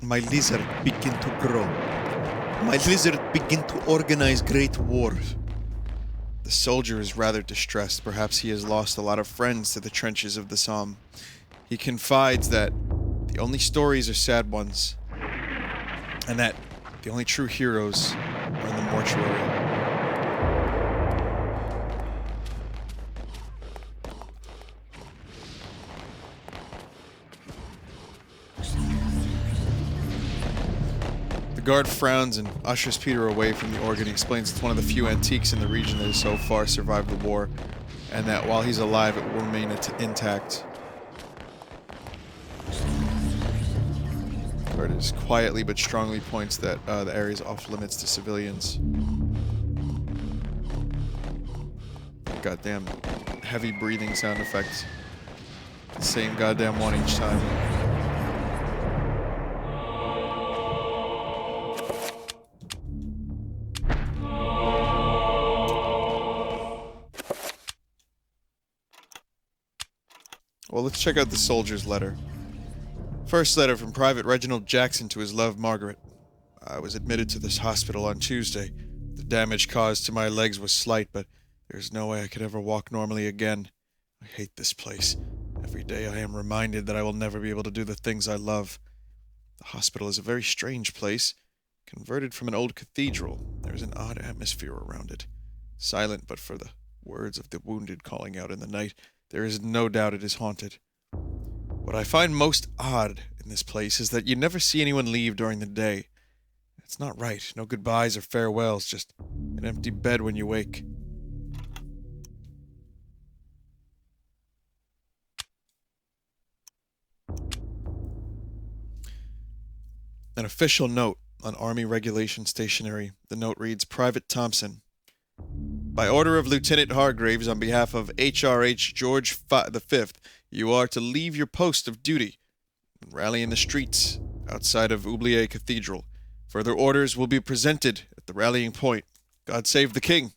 My lizard begin to grow. My lizard begin to organize great wars. The soldier is rather distressed. Perhaps he has lost a lot of friends to the trenches of the Somme. He confides that the only stories are sad ones, and that the only true heroes are in the mortuary. The guard frowns and ushers Peter away from the organ. He explains it's one of the few antiques in the region that has so far survived the war, and that while he's alive it will remain intact. The guard is quietly but strongly points that the area is off limits to civilians. Goddamn heavy breathing sound effect. The same goddamn one each time. Well, let's check out the soldier's letter. First letter from Private Reginald Jackson to his love, Margaret. I was admitted to this hospital on Tuesday. The damage caused to my legs was slight, but there's no way I could ever walk normally again. I hate this place. Every day I am reminded that I will never be able to do the things I love. The hospital is a very strange place. Converted from an old cathedral, there is an odd atmosphere around it. Silent but for the words of the wounded calling out in the night, there is no doubt it is haunted. What I find most odd in this place is that you never see anyone leave during the day. It's not right. No goodbyes or farewells, just an empty bed when you wake. An official note on Army Regulation Stationery. The note reads, Private Thompson. By order of Lieutenant Hargraves on behalf of HRH George V, you are to leave your post of duty and rally in the streets outside of Oubliette Cathedral. Further orders will be presented at the rallying point. God save the King.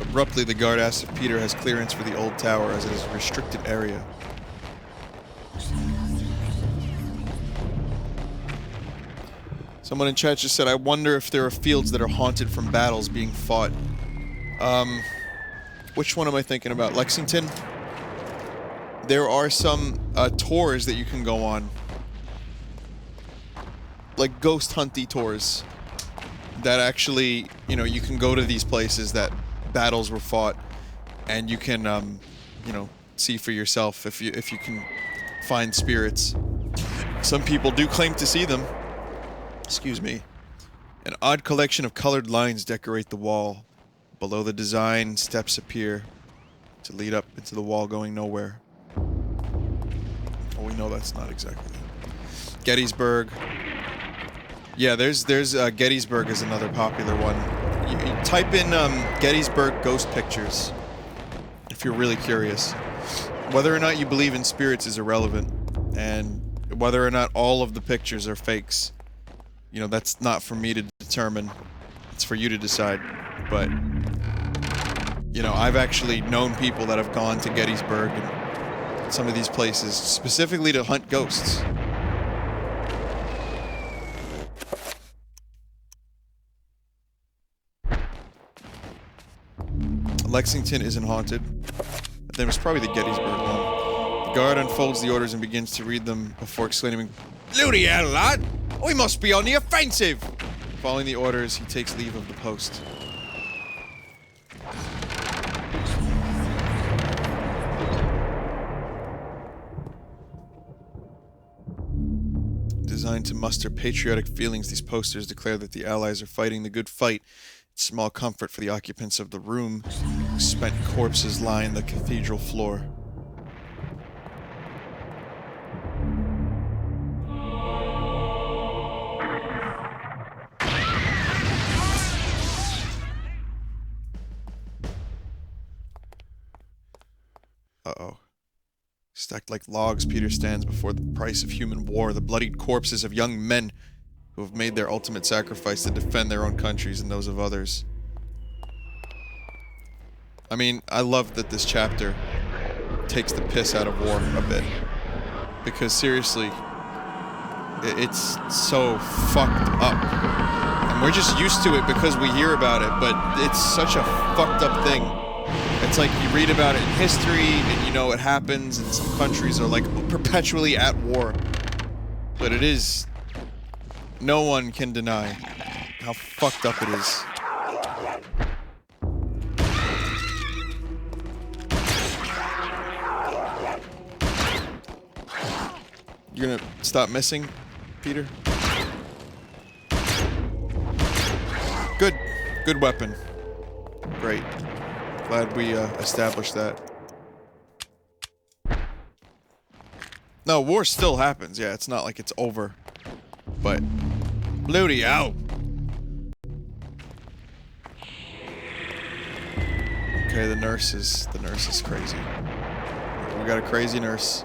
Abruptly, the guard asks if Peter has clearance for the old tower as it is a restricted area. Someone in chat just said, I wonder if there are fields that are haunted from battles being fought. Which one am I thinking about? Lexington? There are some tours that you can go on. Like ghost hunty tours. That actually, you know, you can go to these places that battles were fought. And you can, you know, see for yourself if you can find spirits. Some people do claim to see them. Excuse me. An odd collection of colored lines decorate the wall. Below the design, steps appear to lead up into the wall going nowhere. Well, we know that's not exactly that. Gettysburg. Yeah, there's Gettysburg is another popular one. You type in Gettysburg ghost pictures if you're really curious. Whether or not you believe in spirits is irrelevant, and whether or not all of the pictures are fakes, you know, that's not for me to determine. It's for you to decide. But, you know, I've actually known people that have gone to Gettysburg and some of these places specifically to hunt ghosts. Lexington isn't haunted. But then it was probably the Gettysburg one. The guard unfolds the orders and begins to read them before exclaiming, Bloody hell, lad! We must be on the offensive! Following the orders, he takes leave of the post. Designed to muster patriotic feelings, these posters declare that the Allies are fighting the good fight. It's small comfort for the occupants of the room. Spent corpses line the cathedral floor. Uh-oh. Stacked like logs, Peter stands before the price of human war, the bloodied corpses of young men who have made their ultimate sacrifice to defend their own countries and those of others. I mean, I love that this chapter takes the piss out of war a bit. Because seriously, it's so fucked up. And we're just used to it because we hear about it, but it's such a fucked up thing. It's like you read about it in history and you know what happens, and some countries are like perpetually at war. But it is... no one can deny how fucked up it is. You're gonna stop missing, Peter? Good. Good weapon. Great. Glad we established that. No, war still happens. Yeah, it's not like it's over. But bloody hell. Okay, the nurse is crazy. We got a crazy nurse.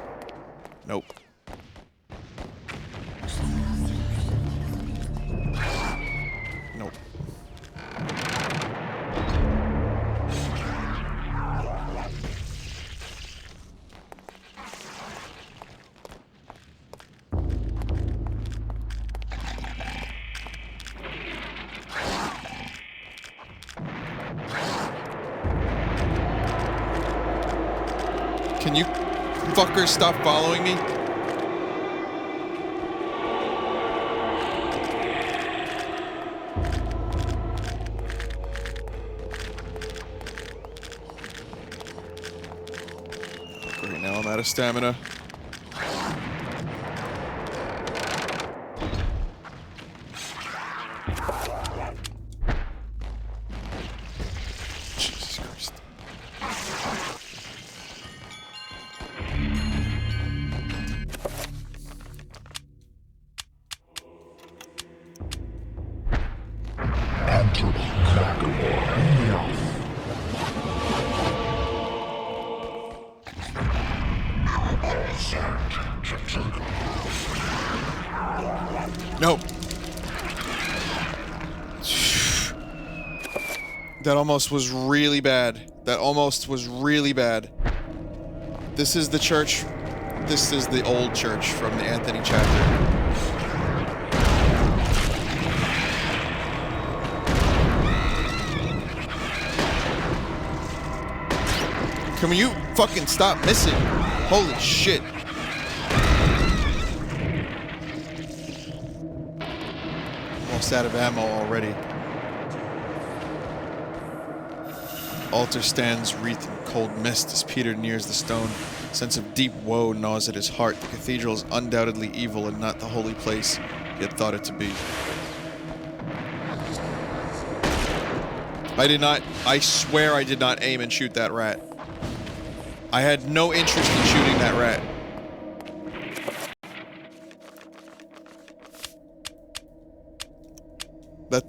Nope. Nope. Can you fuckers stop following me? Great, now I'm out of stamina. Jesus Christ. No. That almost was really bad. That almost was really bad. This is the church. This is the old church from the Anthony chapter. Can you fucking stop missing? Holy shit. Almost out of ammo already. Altar stands wreathed in cold mist as Peter nears the stone. A sense of deep woe gnaws at his heart. The cathedral is undoubtedly evil and not the holy place he had thought it to be. I swear I did not aim and shoot that rat. I had no interest in shooting that rat.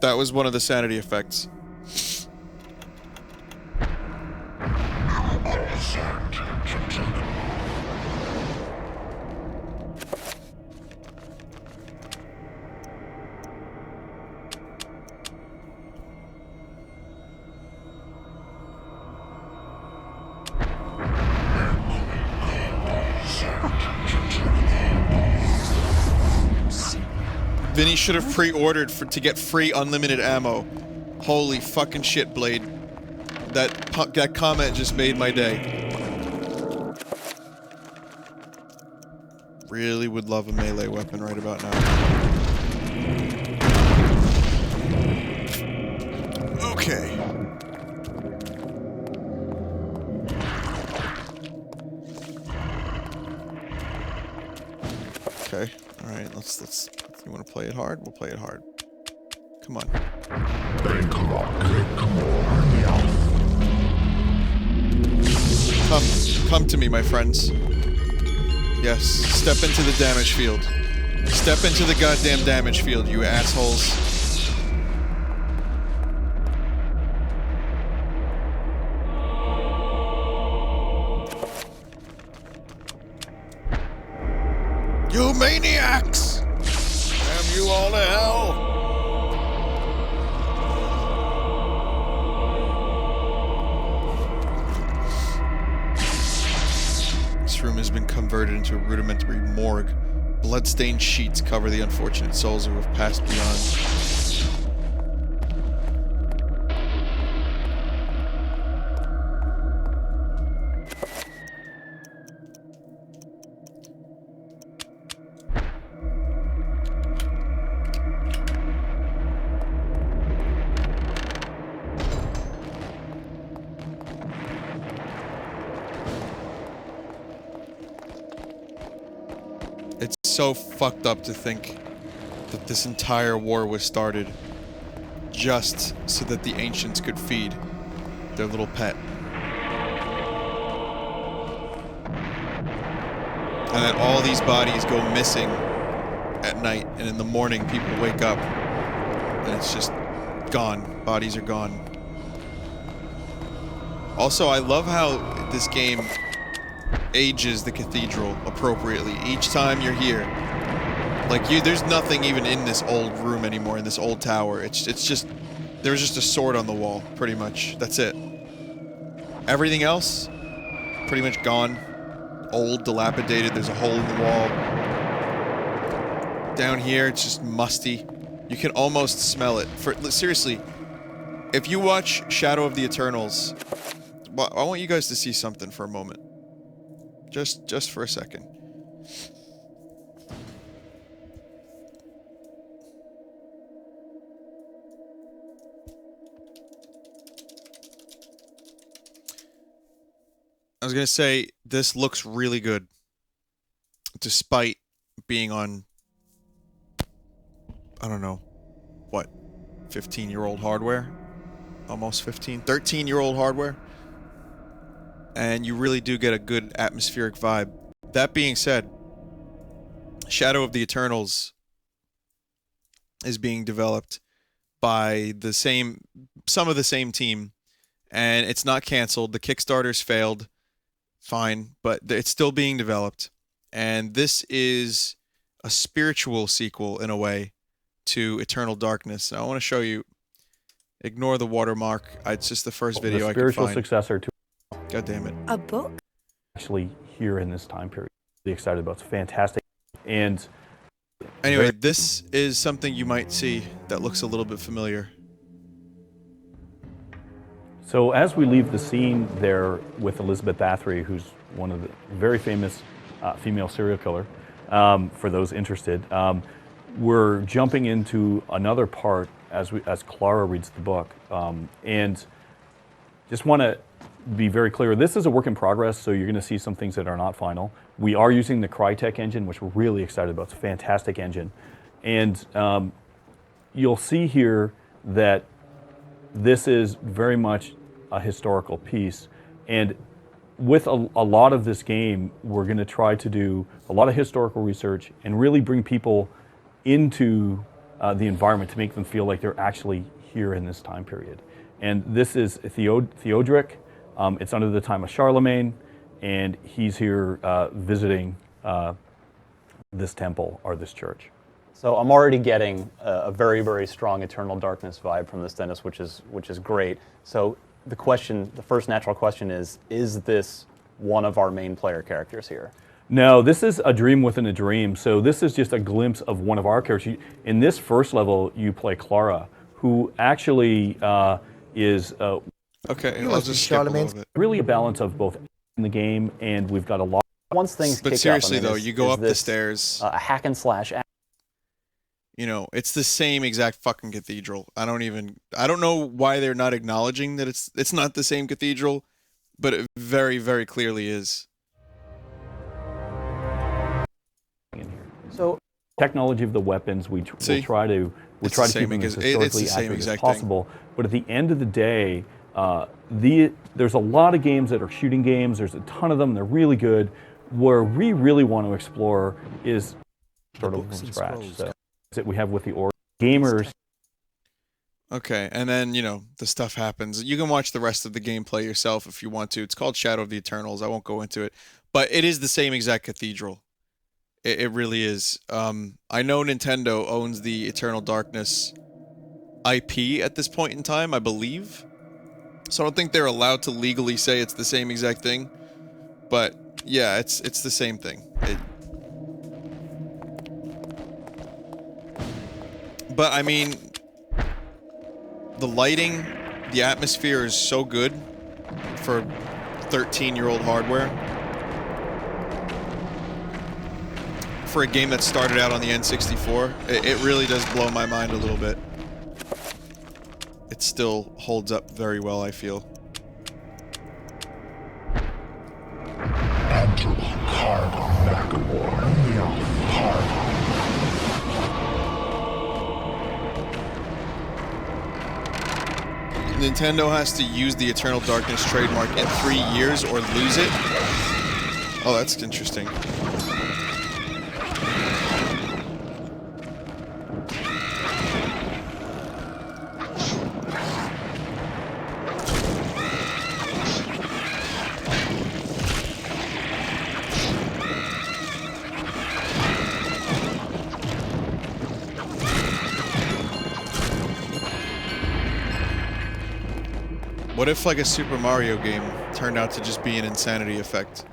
That was one of the sanity effects. Vinny should have pre-ordered to get free unlimited ammo. Holy fucking shit, Blade. That comment just made my day. really would love a melee weapon right about now. Okay. Okay. All right. Let's. You want to play it hard? We'll play it hard. Come on. Come to me, my friends. Yes, step into the damage field. Step into the goddamn damage field, you assholes. You maniacs! Damn you all to hell! This room has been converted into a rudimentary morgue. Bloodstained sheets cover the unfortunate souls who have passed beyond. It's so fucked up to think that this entire war was started just so that the ancients could feed their little pet. And that all these bodies go missing at night, and in the morning people wake up and it's just gone. Bodies are gone. Also, I love how this game ages the cathedral appropriately each time you're here. Like, there's nothing even in this old room anymore, in this old tower. It's just, there's just a sword on the wall, pretty much. That's it. Everything else, pretty much gone. Old, dilapidated, there's a hole in the wall. Down here, it's just musty. You can almost smell it. Seriously, if you watch Shadow of the Eternals, I want you guys to see something for a moment. Just for a second. I was gonna say, this looks really good. Despite being on, I don't know, what, 15-year-old hardware? Almost 15? 13-year-old hardware? And you really do get a good atmospheric vibe. That being said, Shadow of the Eternals is being developed by some of the same team, and it's not canceled. The Kickstarter's failed, fine, but it's still being developed. And this is a spiritual sequel, in a way, to Eternal Darkness. Now, I want to show you. Ignore the watermark. It's just the first video I could find. The spiritual successor to... God damn it. A book? Actually, here in this time period. Really excited about. It's fantastic. And anyway, this is something you might see that looks a little bit familiar. So as we leave the scene there with Elizabeth Bathory, who's one of the very famous female serial killer, for those interested, we're jumping into another part as Clara reads the book, and just want to be very clear. This is a work in progress, so you're going to see some things that are not final. We are using the Crytek engine, which we're really excited about. It's a fantastic engine, and you'll see here that this is very much a historical piece, and with a lot of this game, we're going to try to do a lot of historical research and really bring people into the environment to make them feel like they're actually here in this time period. And this is Theodoric. It's under the time of Charlemagne, and he's here visiting this temple or this church. So I'm already getting a very, very strong Eternal Darkness vibe from this, Dennis, which is great. So the first natural question is this one of our main player characters here? No, this is a dream within a dream. So this is just a glimpse of one of our characters. In this first level, you play Clara, who actually is... okay, I'll just skip a little bit. Really a balance of both in the game, and we've got a lot Once things But kick seriously up, I mean, though, you go is up the this, stairs. a hack and slash. You know, it's the same exact fucking cathedral. I don't know why they're not acknowledging that it's not the same cathedral, but it very, very clearly is. So technology of the weapons, we'll try to keep them as historically accurate as possible. But at the end of the day, there's a lot of games that are shooting games. There's a ton of them. They're really good. Where we really want to explore is sort of from scratch. So that we have with the gamers. Okay, and then, you know, the stuff happens. You can watch the rest of the gameplay yourself if you want to. It's called Shadow of the Eternals. I won't go into it. But it is the same exact cathedral. It really is. I know Nintendo owns the Eternal Darkness IP at this point in time, I believe. So I don't think they're allowed to legally say it's the same exact thing. But yeah, it's the same thing. But I mean, the lighting, the atmosphere is so good for 13-year-old hardware. For a game that started out on the N64, it really does blow my mind a little bit. It still holds up very well, I feel. Nintendo has to use the Eternal Darkness trademark in 3 years or lose it. Oh, that's interesting. What if, like, a Super Mario game turned out to just be an insanity effect?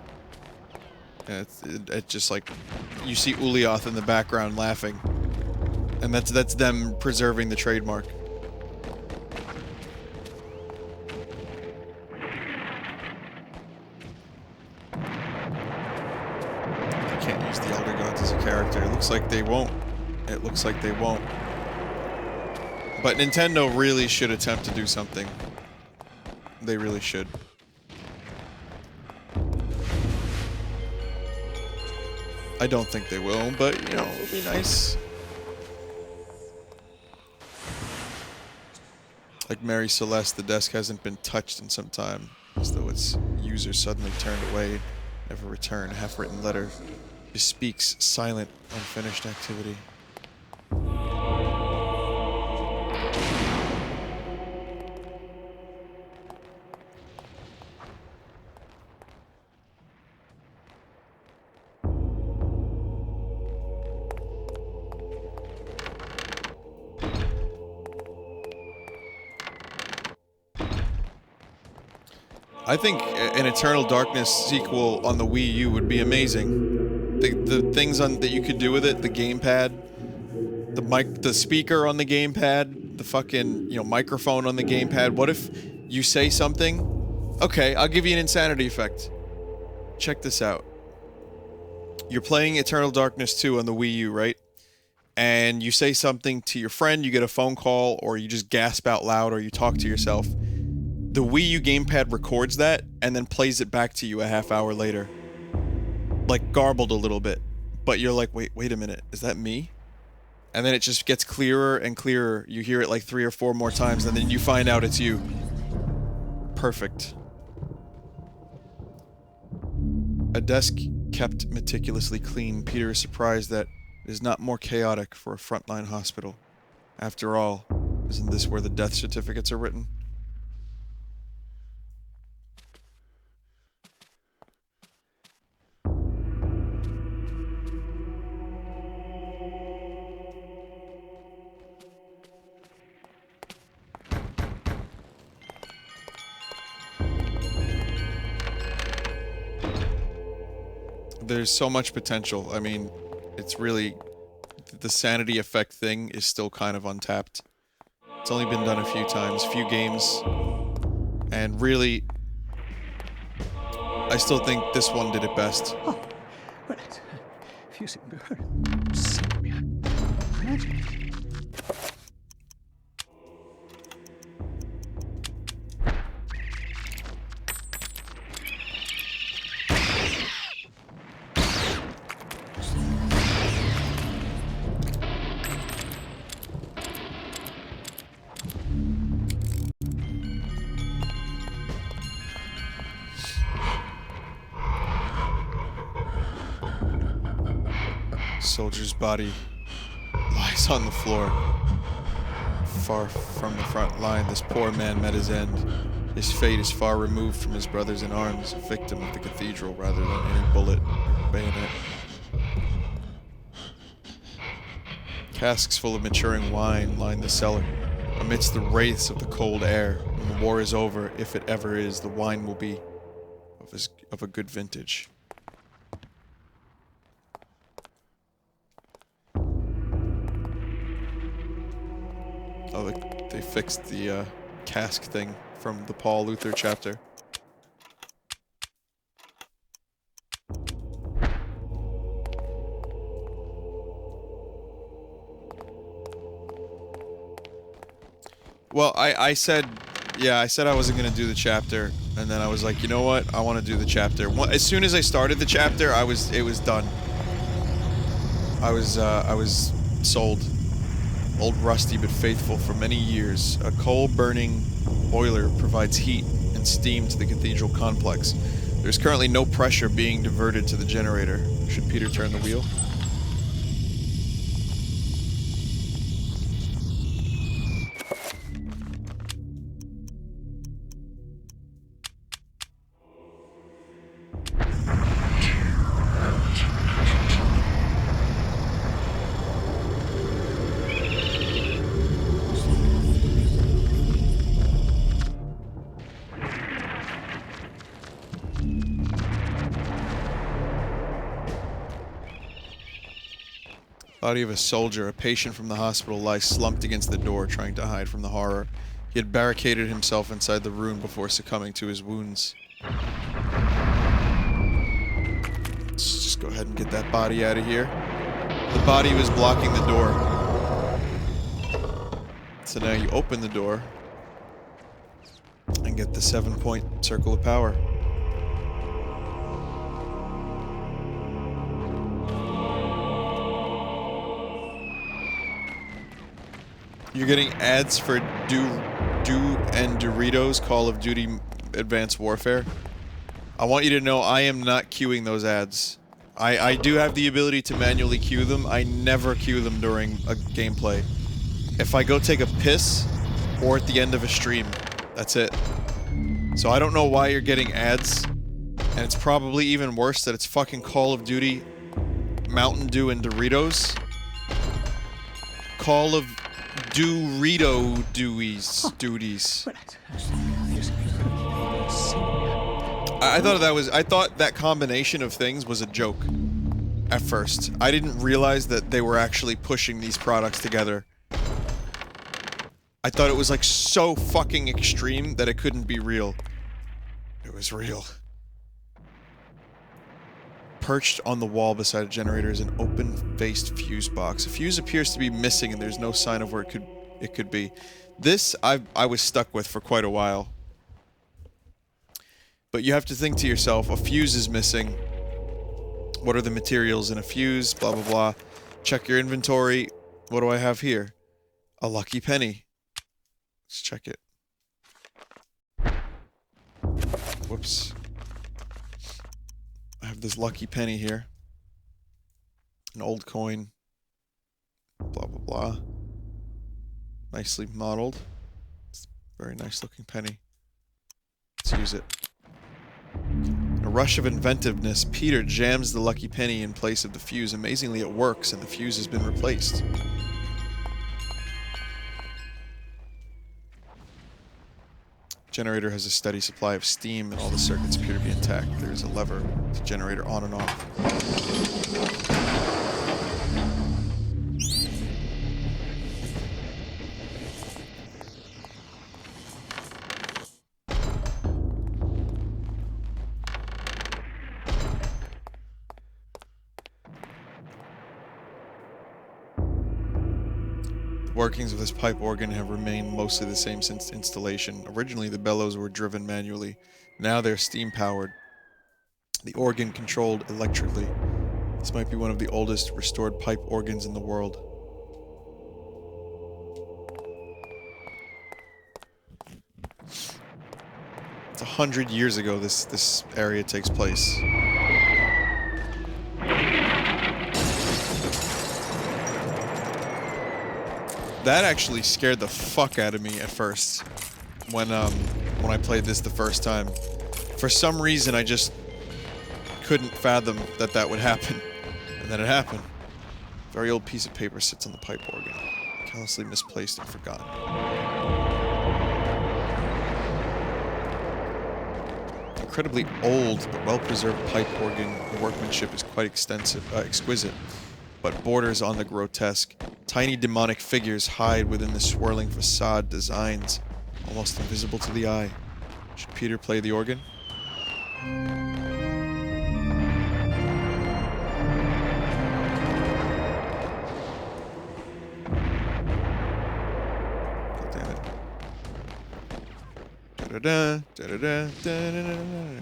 And it just, like, you see Ulioth in the background laughing. And that's them preserving the trademark. I can't use the Elder Gods as a character. It looks like they won't. It looks like they won't. But Nintendo really should attempt to do something. They really should. I don't think they will, but, you know, it'll be nice. Like Mary Celeste, the desk hasn't been touched in some time, as though its user suddenly turned away, never returned. A half-written letter bespeaks silent, unfinished activity. I think an Eternal Darkness sequel on the Wii U would be amazing. The things that you could do with it, the gamepad, the speaker on the gamepad, the fucking, you know, microphone on the gamepad. What if you say something? Okay, I'll give you an insanity effect. Check this out. You're playing Eternal Darkness 2 on the Wii U, right? And you say something to your friend, you get a phone call, or you just gasp out loud, or you talk to yourself. The Wii U gamepad records that and then plays it back to you a half hour later. Like, garbled a little bit. But you're like, wait a minute, is that me? And then it just gets clearer and clearer. You hear it like 3 or 4 more times, and then you find out it's you. Perfect. A desk kept meticulously clean. Peter is surprised that it is not more chaotic for a frontline hospital. After all, isn't this where the death certificates are written? There's so much potential. I mean, it's really... the sanity effect thing is still kind of untapped. It's only been done a few times, few games. And really... I still think this one did it best. Oh, well, Vinebooru, send me a magic. Soldier's body lies on the floor. Far from the front line, this poor man met his end. His fate is far removed from his brothers in arms, a victim of the Cathedral rather than any bullet or bayonet. Casks full of maturing wine line the cellar. Amidst the wraiths of the cold air, when the war is over, if it ever is, the wine will be of a good vintage. Oh, they fixed the cask thing from the Paul Luther chapter. Well, I said I wasn't going to do the chapter, and then I was like, you know what? I want to do the chapter. As soon as I started the chapter, it was done. I was sold. Old rusty but faithful for many years, a coal-burning boiler provides heat and steam to the cathedral complex. There's currently no pressure being diverted to the generator. Should Peter turn the wheel? Body of a soldier, a patient from the hospital, lies slumped against the door, trying to hide from the horror. He had barricaded himself inside the room before succumbing to his wounds. Let's just go ahead and get that body out of here. The body was blocking the door. So now you open the door and get the 7-point circle of power. You're getting ads for Do and Doritos Call of Duty Advanced Warfare. I want you to know I am not queuing those ads. I do have the ability to manually queue them. I never queue them during a gameplay. If I go take a piss or at the end of a stream, that's it. So I don't know why you're getting ads. And it's probably even worse that it's fucking Call of Duty, Mountain Dew, and Doritos. Call of Dorito Dewies. Duties. I thought that combination of things was a joke at first. I didn't realize that they were actually pushing these products together. I thought it was like so fucking extreme that it couldn't be real. It was real. Perched on the wall beside a generator is an open-faced fuse box. A fuse appears to be missing and there's no sign of where it could be. This I was stuck with for quite a while. But you have to think to yourself, a fuse is missing. What are the materials in a fuse? Blah, blah, blah. Check your inventory. What do I have here? A lucky penny. Let's check it. Whoops. I have this lucky penny here. An old coin. Blah, blah, blah. Nicely modeled. It's a very nice looking penny. Let's use it. In a rush of inventiveness, Peter jams the lucky penny in place of the fuse. Amazingly, it works, and the fuse has been replaced. Generator has a steady supply of steam, and all the circuits appear to be intact. There is a lever to generator on and off. Workings of this pipe organ have remained mostly the same since installation. Originally, the bellows were driven manually. Now they're steam-powered. The organ controlled electrically. This might be one of the oldest restored pipe organs in the world. It's 100 years ago this area takes place. That actually scared the fuck out of me at first when I played this the first time. For some reason, I just couldn't fathom that that would happen, and then it happened. A very old piece of paper sits on the pipe organ, carelessly misplaced and forgotten. Incredibly old but well-preserved pipe organ. The workmanship is quite exquisite, but borders on the grotesque. Tiny demonic figures hide within the swirling facade designs, almost invisible to the eye. Should Peter play the organ? God damn it. Da-da-da, da-da-da, da-da-da-da-da.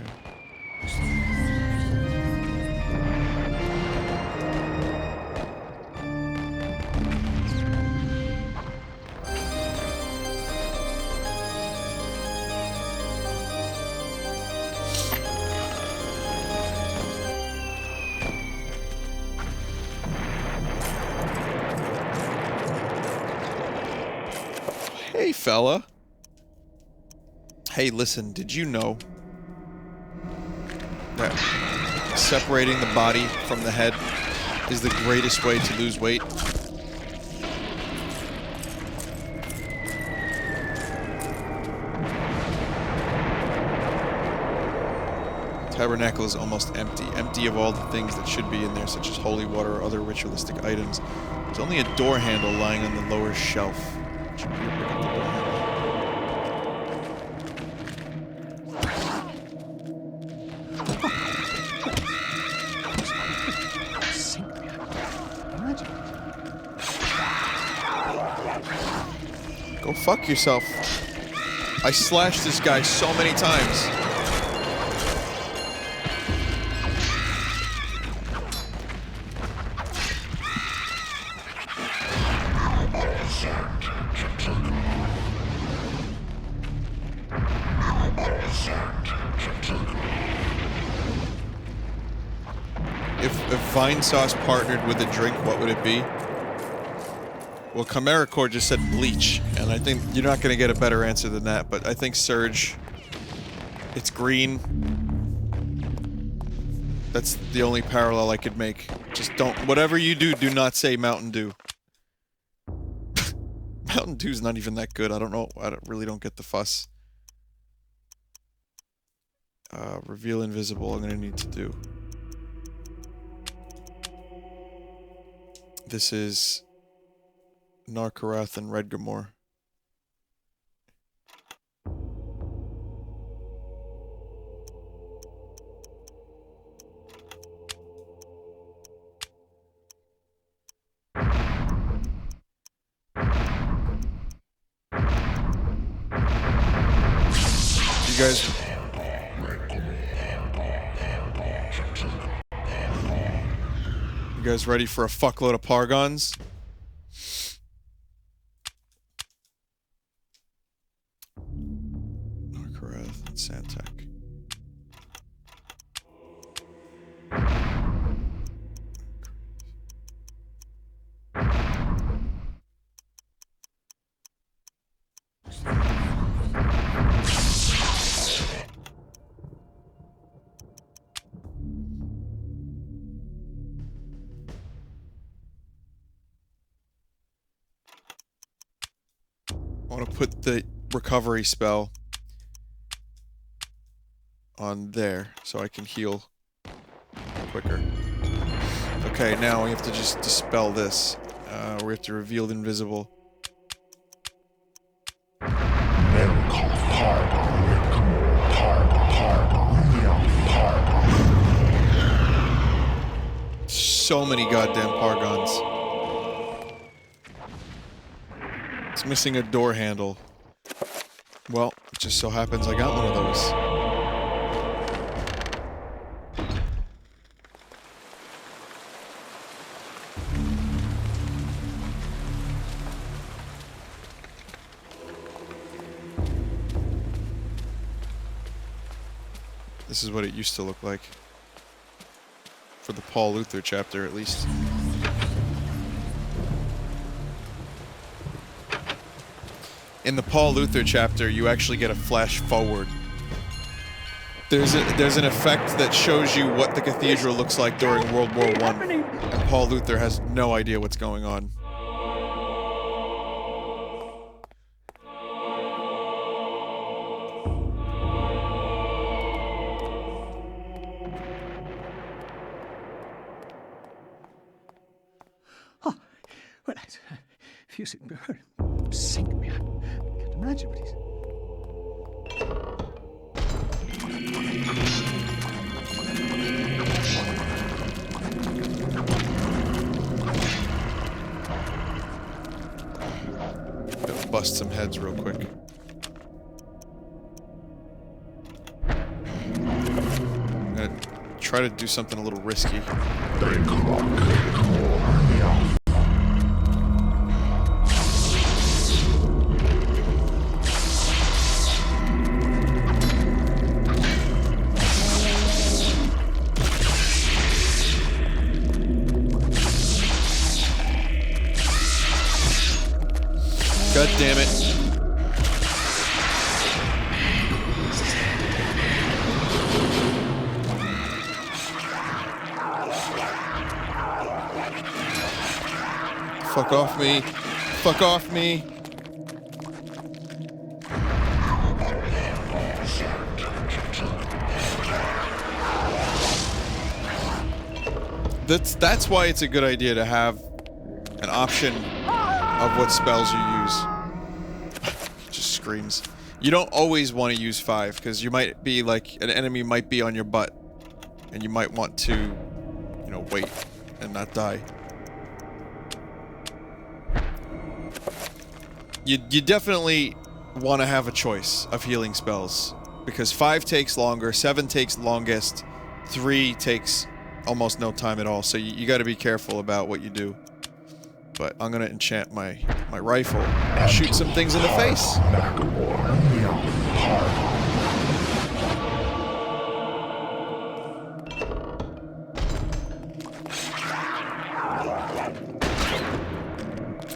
Hey, fella. Hey, listen, did you know that separating the body from the head is the greatest way to lose weight? Tabernacle is almost empty of all the things that should be in there, such as holy water or other ritualistic items. There's only a door handle lying on the lower shelf. Should Peter pick up the door handle? Go fuck yourself. I slashed this guy so many times. If Vinesauce partnered with a drink, what would it be? Well, Chimera Core just said bleach, and I think you're not going to get a better answer than that, but I think Surge, it's green. That's the only parallel I could make. Just don't, whatever you do, do not say Mountain Dew. Mountain Dew's not even that good. I don't know, really don't get the fuss. Reveal invisible, I'm going to need to do. This is Narkarath and Redgamore. You guys ready for a fuckload of Pargons? Narkarath and Santak. I want to put the recovery spell on there so I can heal quicker. Okay, now we have to just dispel this. We have to reveal the invisible. So many goddamn Pargons. It's missing a door handle. Well, it just so happens I got one of those. This is what it used to look like. For the Paul Luther chapter, at least. In the Paul Luther chapter, you actually get a flash forward. There's an effect that shows you what the cathedral looks like during World War I, and Paul Luther has no idea what's going on. Well, if you sink me, I can't imagine what he's... Gotta bust some heads real quick. I'm gonna try to do something a little risky. God damn it. Fuck off me. Fuck off me. That's why it's a good idea to have an option of what spells you use. Just screams. You don't always want to use 5, because you might be like, an enemy might be on your butt, and you might want to, you know, wait and not die. You definitely want to have a choice of healing spells, because 5 takes longer, 7 takes longest, 3 takes almost no time at all, so you got to be careful about what you do. But I'm gonna enchant my rifle and shoot some things in the face.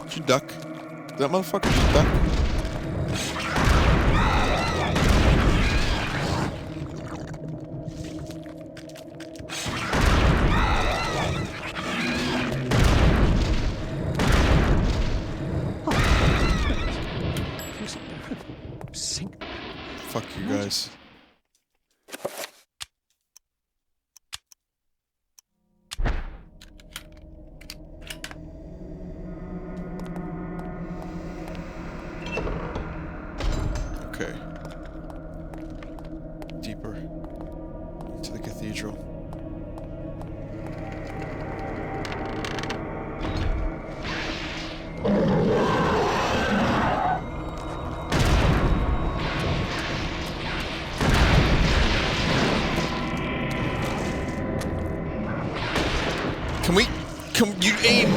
Did you duck? Did that motherfucker just duck? Fuck you guys. Okay. Deeper into the cathedral. Come, you aim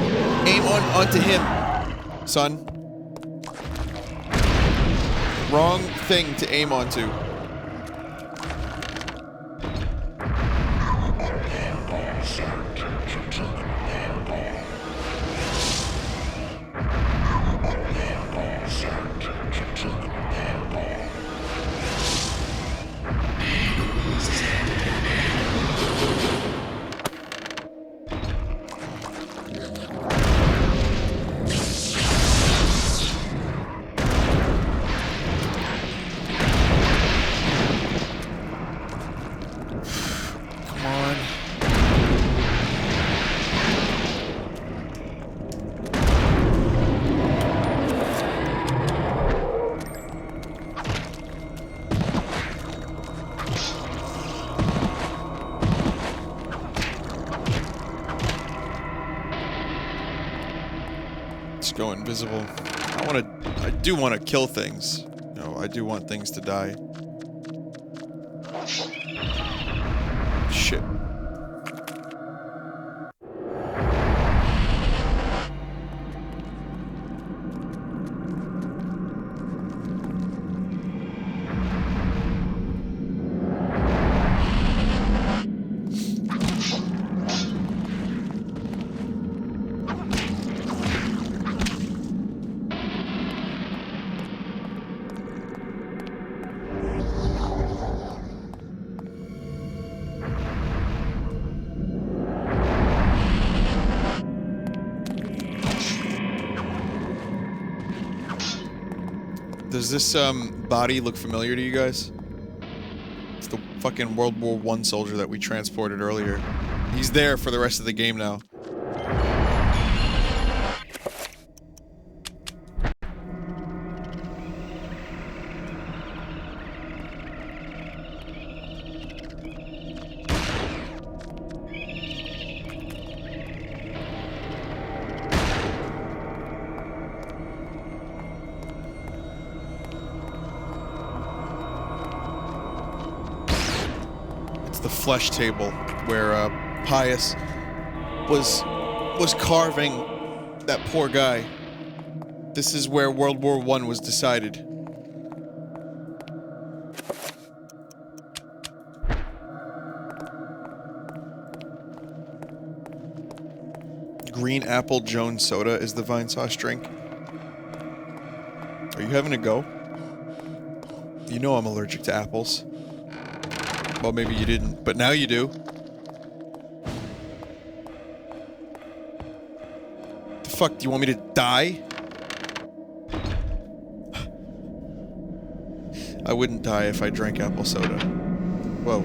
onto him, son. Wrong thing to aim onto. Go invisible. I want to I do want to kill things. You know, I do want things to die. Shit. Does this body look familiar to you guys? It's the fucking World War I soldier that we transported earlier. He's there for the rest of the game now. The flesh table where Pius was carving that poor guy. This is where World War I was decided. Green Apple Jones Soda is the Vinesauce drink. Are you having a go? You know I'm allergic to apples. Well, maybe you didn't, but now you do. The fuck, do you want me to die? I wouldn't die if I drank apple soda. Whoa.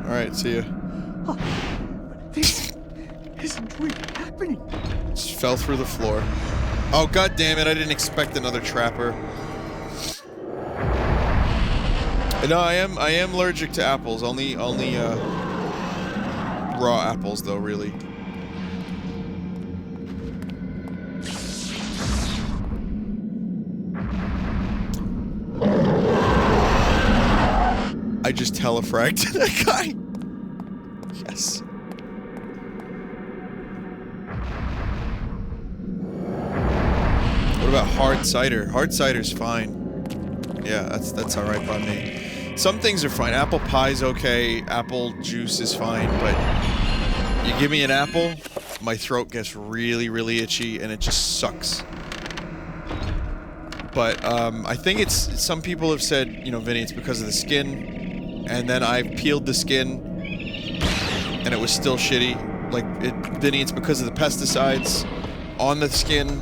Alright, see ya. This isn't really happening. Just fell through the floor. Oh, god damn it, I didn't expect another trapper. No, I am allergic to apples. Only raw apples, though, really. I just telefragged that guy. Yes. What about hard cider? Hard cider's fine. Yeah, that's all right by me. Some things are fine. Apple pie's okay. Apple juice is fine, but you give me an apple, my throat gets really, really itchy, and it just sucks. But I think it's some people have said, you know, Vinny, it's because of the skin, and then I peeled the skin, and it was still shitty. Like, Vinny, it's because of the pesticides on the skin,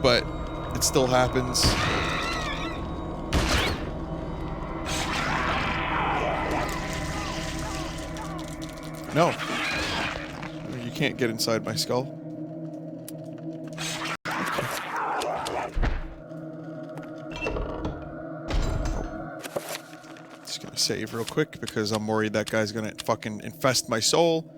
but it still happens. No. You can't get inside my skull. Just gonna save real quick because I'm worried that guy's gonna fucking infest my soul.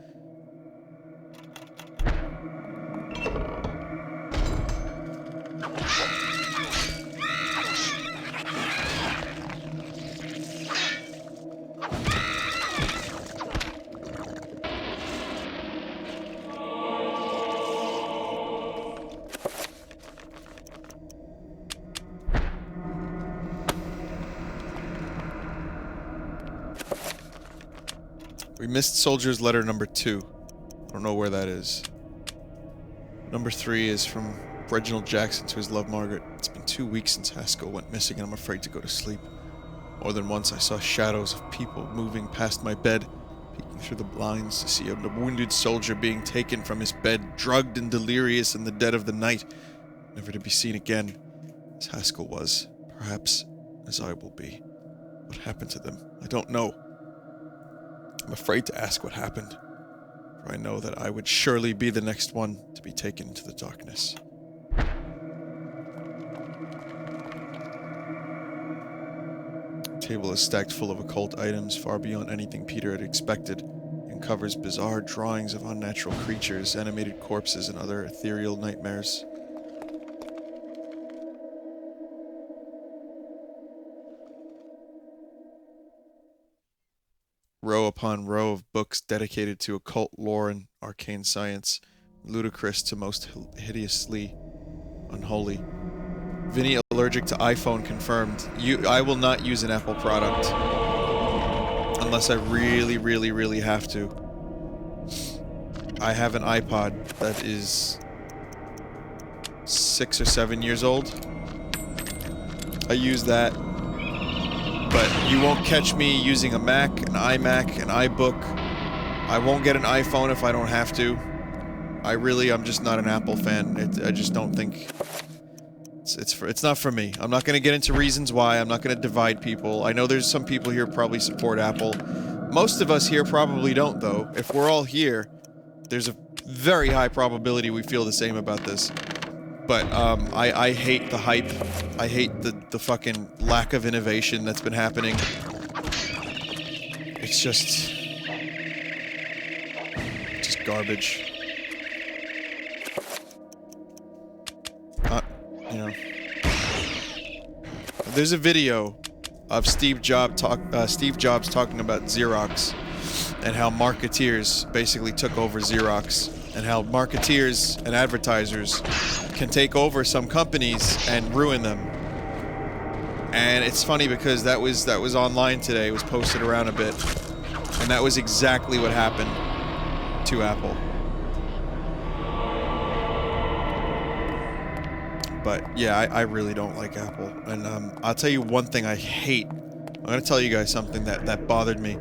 We missed Soldier's letter number 2. I don't know where that is. Number 3 is from Reginald Jackson to his love Margaret. It's been 2 weeks since Haskell went missing and I'm afraid to go to sleep. More than once I saw shadows of people moving past my bed, peeking through the blinds to see a wounded soldier being taken from his bed, drugged and delirious in the dead of the night, never to be seen again, as Haskell was, perhaps as I will be. What happened to them? I don't know. I'm afraid to ask what happened, for I know that I would surely be the next one to be taken into the darkness. The table is stacked full of occult items far beyond anything Peter had expected, and covers bizarre drawings of unnatural creatures, animated corpses, and other ethereal nightmares. row upon row of books dedicated to occult lore and arcane science, ludicrous to most hideously unholy. Vinny allergic to iPhone confirmed. I will not use an Apple product unless I really, really, really have to. I have an iPod that is 6 or 7 years old. I use that, but you won't catch me using a Mac, an iMac, an iBook. I won't get an iPhone if I don't have to. I'm just not an Apple fan. I just don't think it's not for me. I'm not going to get into reasons why. I'm not going to divide people. I know there's some people here probably support Apple. Most of us here probably don't, though. If we're all here, there's a very high probability we feel the same about this. But I hate the hype. I hate the fucking lack of innovation that's been happening. It's just garbage. You know. There's a video of Steve Jobs talking about Xerox and how marketeers basically took over Xerox, and how marketeers and advertisers can take over some companies and ruin them. And it's funny because that was online today. It was posted around a bit, and that was exactly what happened to Apple. But yeah, I really don't like Apple. And I'll tell you one thing I hate. I'm gonna tell you guys something that bothered me.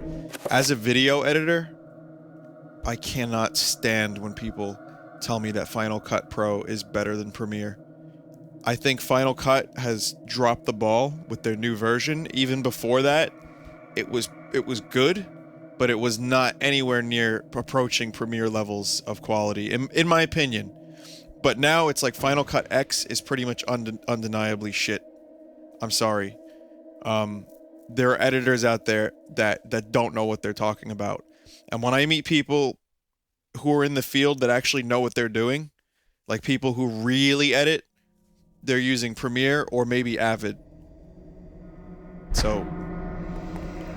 As a video editor, I cannot stand when people tell me that Final Cut Pro is better than Premiere. I think Final Cut has dropped the ball with their new version. Even before that, it was good, but it was not anywhere near approaching Premiere levels of quality, in my opinion. But now it's like Final Cut X is pretty much undeniably shit. I'm sorry. There are editors out there that don't know what they're talking about. And when I meet people who are in the field that actually know what they're doing, like people who really edit, they're using Premiere or maybe Avid. So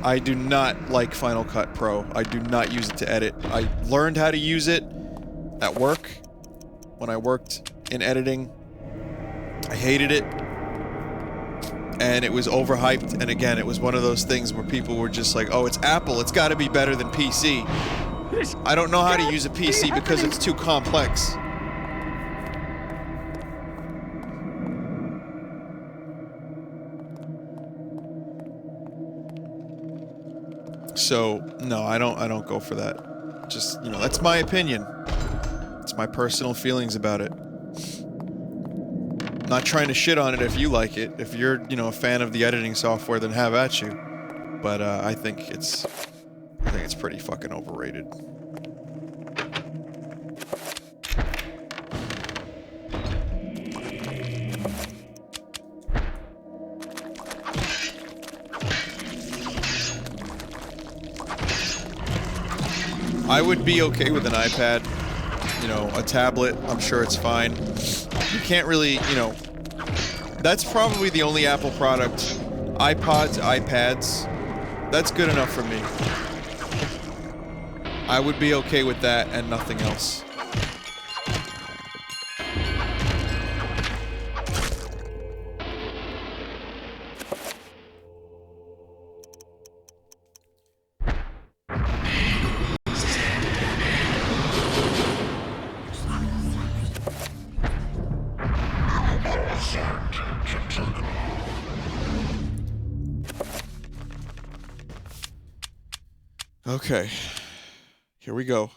I do not like Final Cut Pro. I do not use it to edit. I learned how to use it at work when I worked in editing. I hated it. And it was overhyped, and again, it was one of those things where people were just like, oh, it's Apple, it's gotta be better than PC. I don't know how to use a PC because it's too complex. So, no, I don't go for that. Just, you know, that's my opinion. It's my personal feelings about it. Not trying to shit on it if you like it. If you're, you know, a fan of the editing software, then have at you. But I think it's pretty fucking overrated. I would be okay with an iPad, you know, a tablet. I'm sure it's fine. You can't really, you know, that's probably the only Apple product. iPods, iPads, that's good enough for me. I would be okay with that and nothing else. Okay, here we go.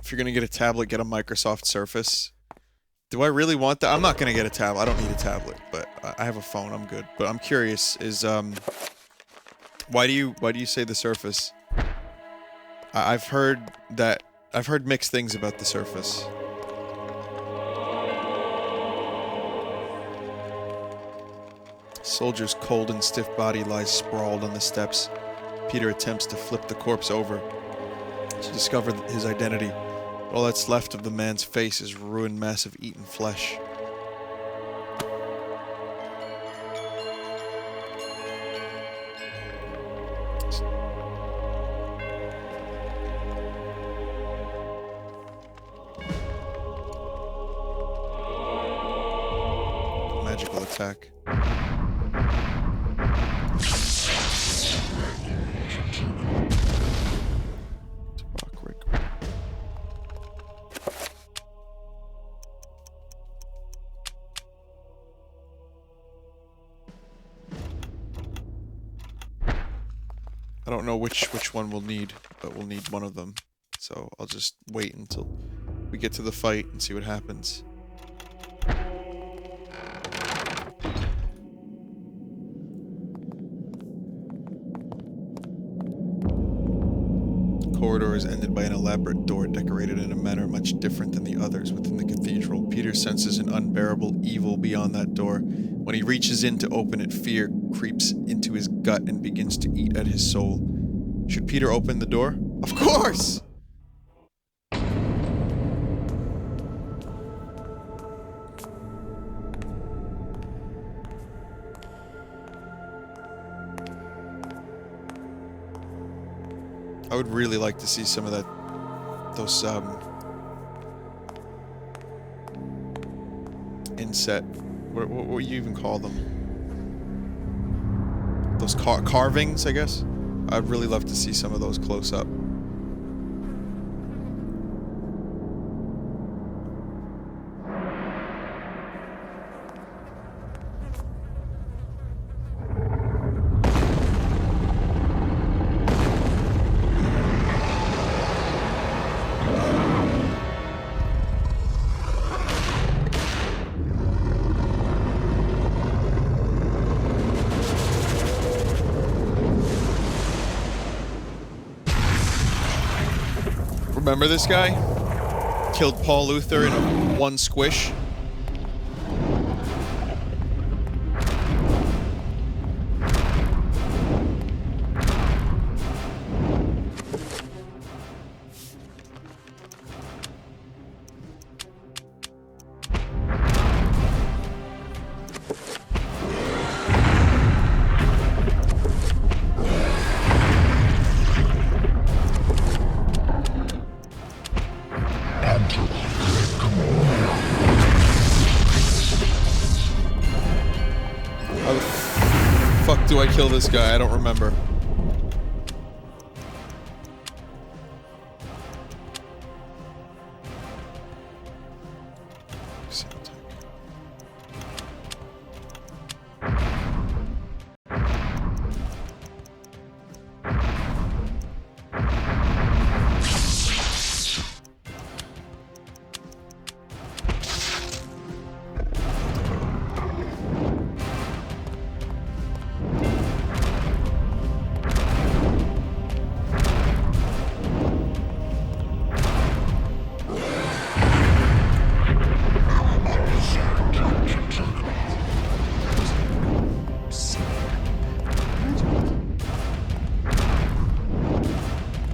If you're gonna get a tablet, get a Microsoft Surface. Do I really want that? I'm not gonna get a tablet. I don't need a tablet, but I have a phone. I'm good. But I'm curious. Why do you say the Surface? I've heard mixed things about the Surface. Soldier's cold and stiff body lies sprawled on the steps. Peter attempts to flip the corpse over to discover his identity. All that's left of the man's face is a ruined mass of eaten flesh. magical attack. I don't know which one we'll need, but we'll need one of them. So I'll just wait until we get to the fight and see what happens. The corridor is ended by an elaborate door decorated in a manner much different than the others within the cathedral. Peter senses an unbearable evil beyond that door. When he reaches in to open it, fear creeps into his gut and begins to eat at his soul. Should Peter open the door? Of course! I would really like to see some of that, those, inset, what would you even call them? Those carvings, I guess? I'd really love to see some of those close up. Remember this guy? Killed Paul Luther in one squish. Do I kill this guy? I don't remember.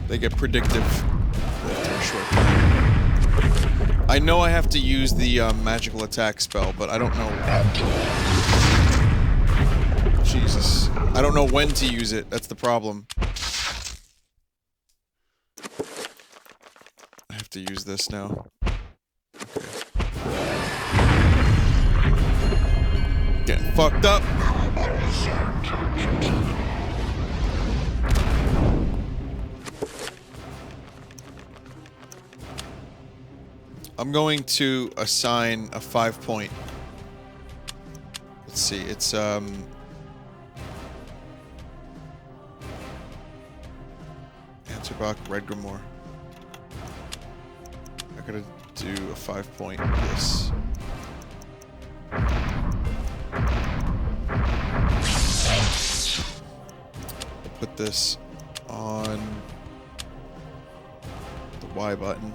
They get predictive after a short time. I know I have to use the magical attack spell, but I don't know. Jesus. I don't know when to use it. That's the problem. I have to use this now. Okay. Getting fucked up. I'm going to assign a 5-point. Let's see, it's Answerbach, Red Grimoire. I gotta do a 5-point with this. I'll put this on the Y button.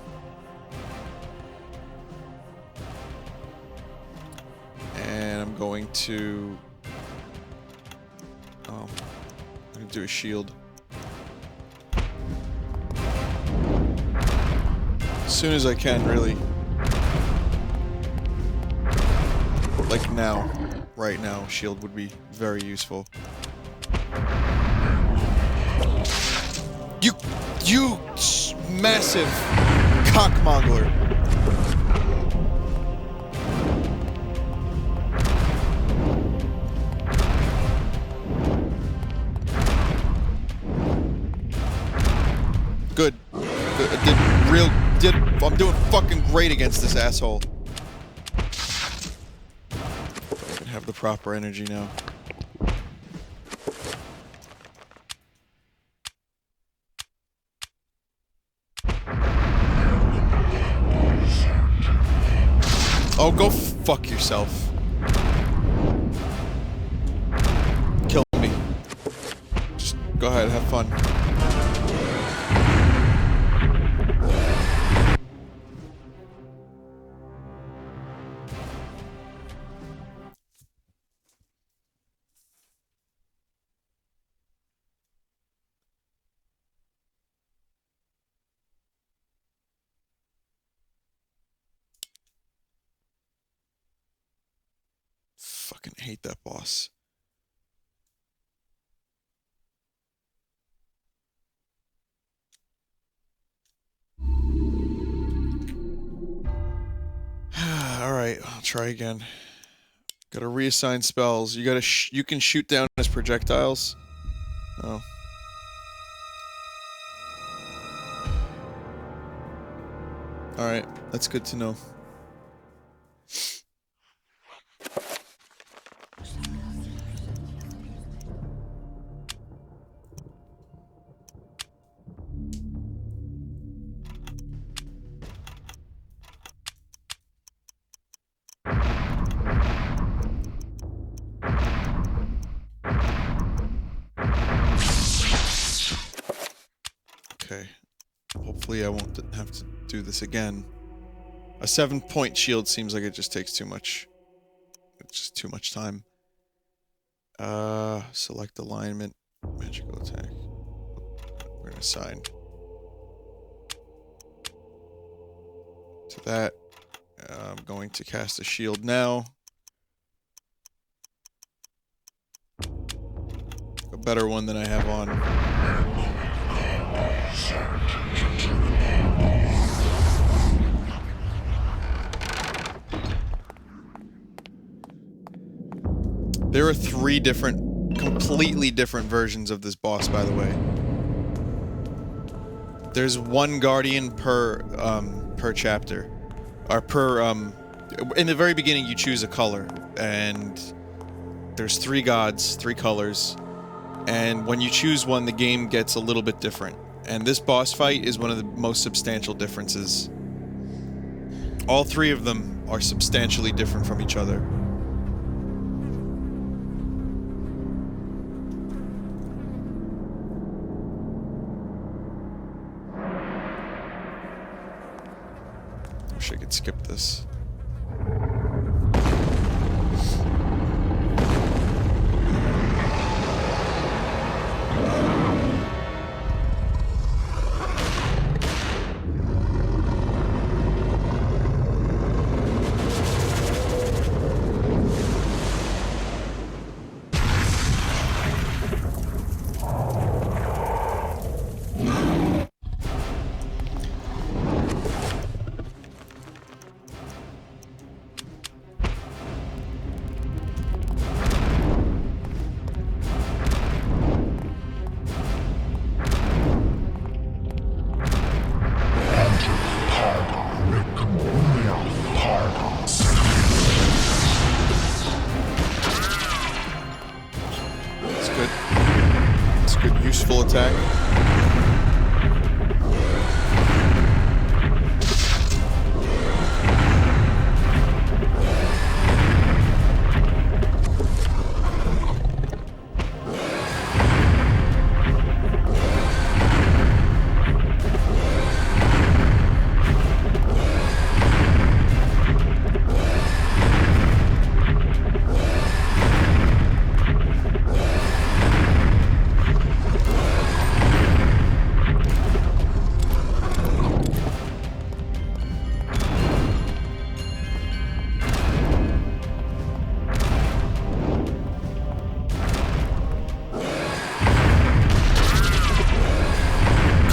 And I'm going to... oh, I'm going to do a shield. As soon as I can, really. Like now. Right now, shield would be very useful. You massive cockmongler. I'm doing fucking great against this asshole. I can have the proper energy now. Oh, go fuck yourself. Kill me. Just go ahead, have fun. Fucking hate that boss. Alright, I'll try again. Gotta reassign spells. You gotta you can shoot down as projectiles. Oh. Alright, that's good to know. Okay. Hopefully I won't have to do this again. A 7-point shield seems like it just takes too much. It's just too much time. Select alignment. Magical attack. We're gonna assign to that. I'm going to cast a shield now. A better one than I have on. There are 3 completely different versions of this boss, by the way. There's 1 guardian per chapter, or per in the very beginning you choose a color, and there's 3 gods, 3 colors, and when you choose one, the game gets a little bit different. And this boss fight is one of the most substantial differences. All 3 of them are substantially different from each other. Wish I could skip this. Useful attack.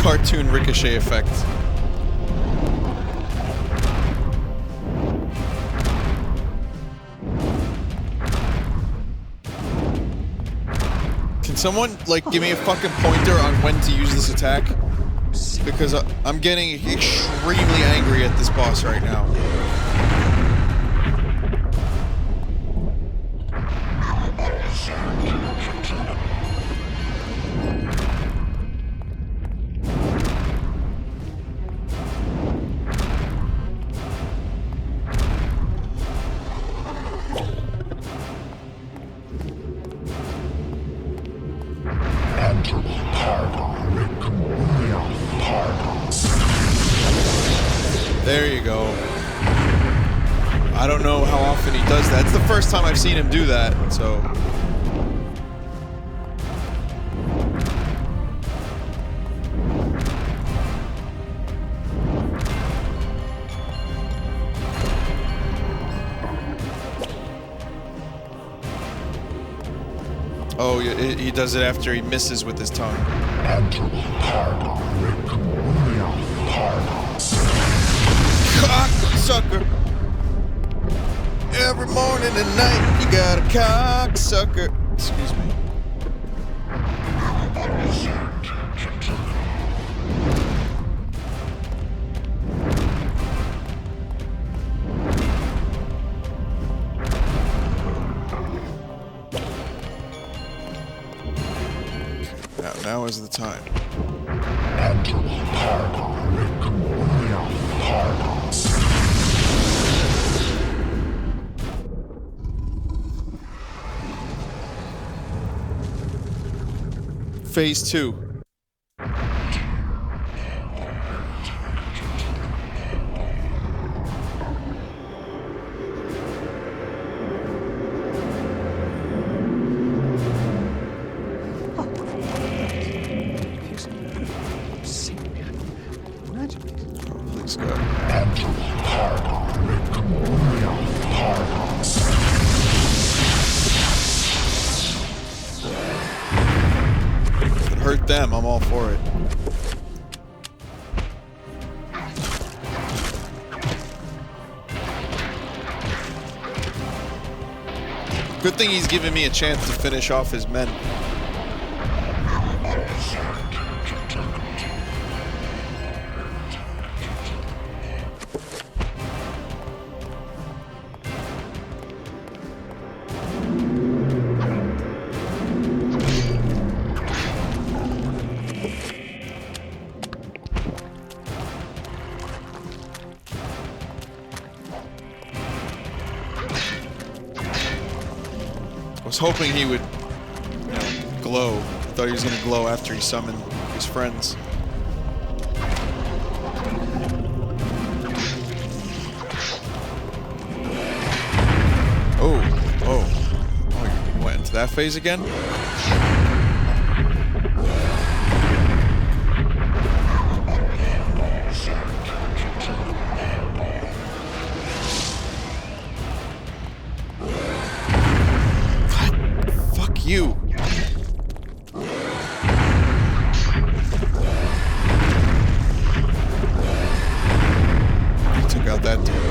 Cartoon ricochet effect. Can someone, like, give me a fucking pointer on when to use this attack? because I'm getting extremely angry at this boss right now. There you go. I don't know how often he does that. It's the first time I've seen him do that, so. Oh, he does it after he misses with his tongue. Cocksucker. Every morning and night, you got a cocksucker. Excuse me. Now is the time. Phase 2. Please God. If it hurt them, I'm all for it. Good thing he's giving me a chance to finish off his men. I was hoping he would, glow. I thought he was going to glow after he summoned his friends. Oh, you went into that phase again? You. He took out that dude.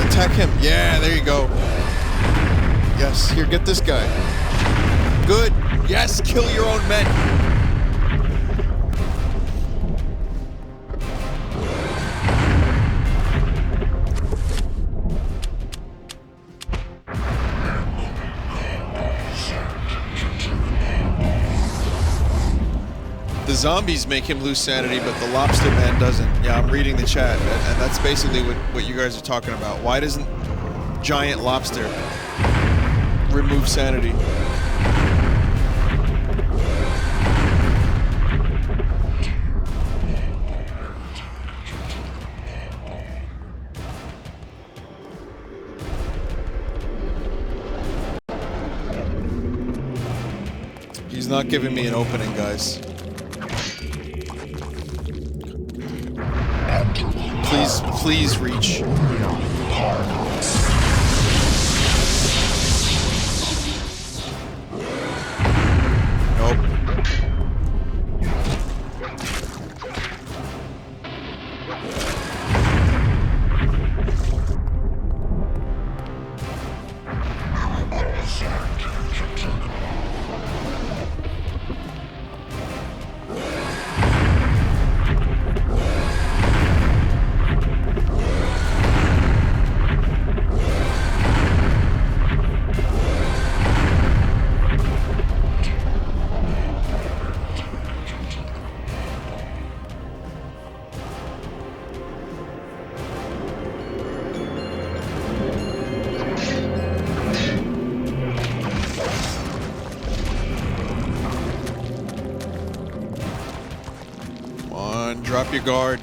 Attack him. Yeah, there you go. Yes, here, get this guy. Good. Yes, kill your own men. The zombies make him lose sanity, but the lobster man doesn't. Yeah, I'm reading the chat, and that's basically what you guys are talking about. Why doesn't giant lobster remove sanity? not giving me an opening, guys. Please reach. Nope. Drop your guard.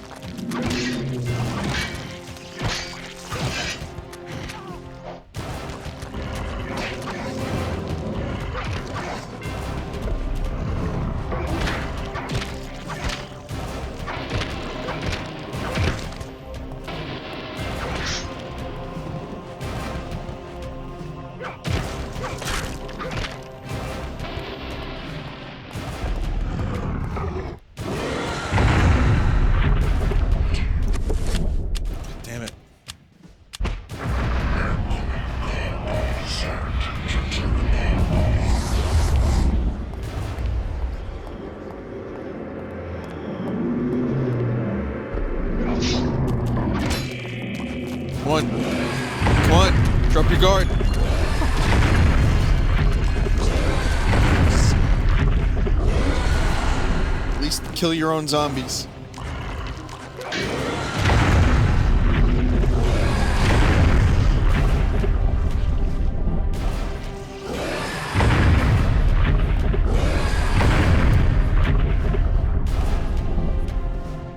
Come on, drop your guard. At least kill your own zombies.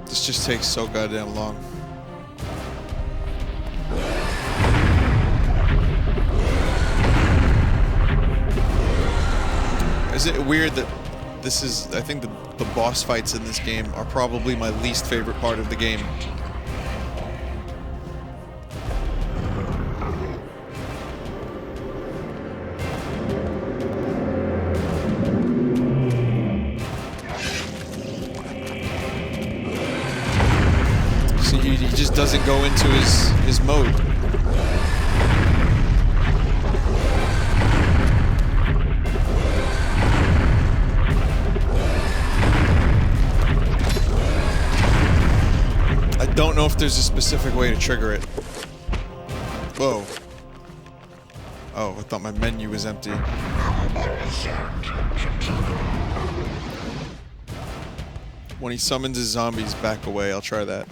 This just takes so goddamn long. Is it weird that this is, I think the boss fights in this game are probably my least favorite part of the game. See, he just doesn't go into his mode. Don't know if there's a specific way to trigger it. Whoa. Oh, I thought my menu was empty. When he summons his zombies, back away. I'll try that.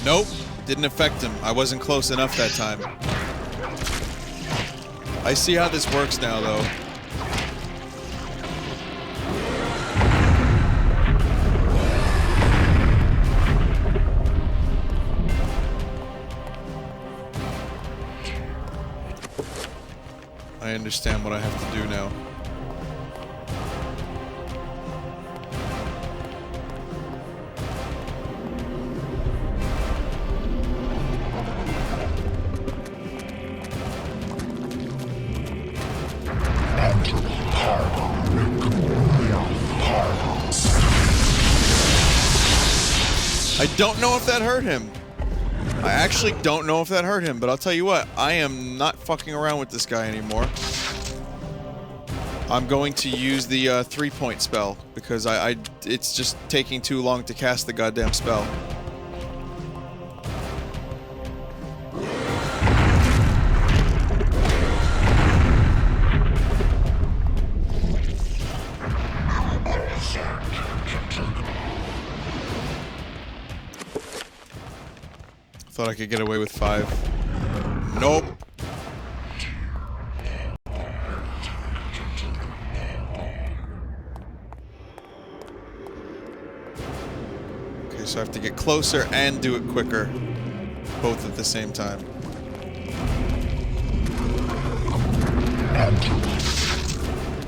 Nope, didn't affect him. I wasn't close enough that time. I see how this works now, though. I understand what I have to do now. I don't know if that hurt him. I actually don't know if that hurt him, but I'll tell you what, I am not fucking around with this guy anymore. I'm going to use the 3-point spell, because it's just taking too long to cast the goddamn spell. I could get away with 5. Nope. Okay, so I have to get closer and do it quicker. Both at the same time.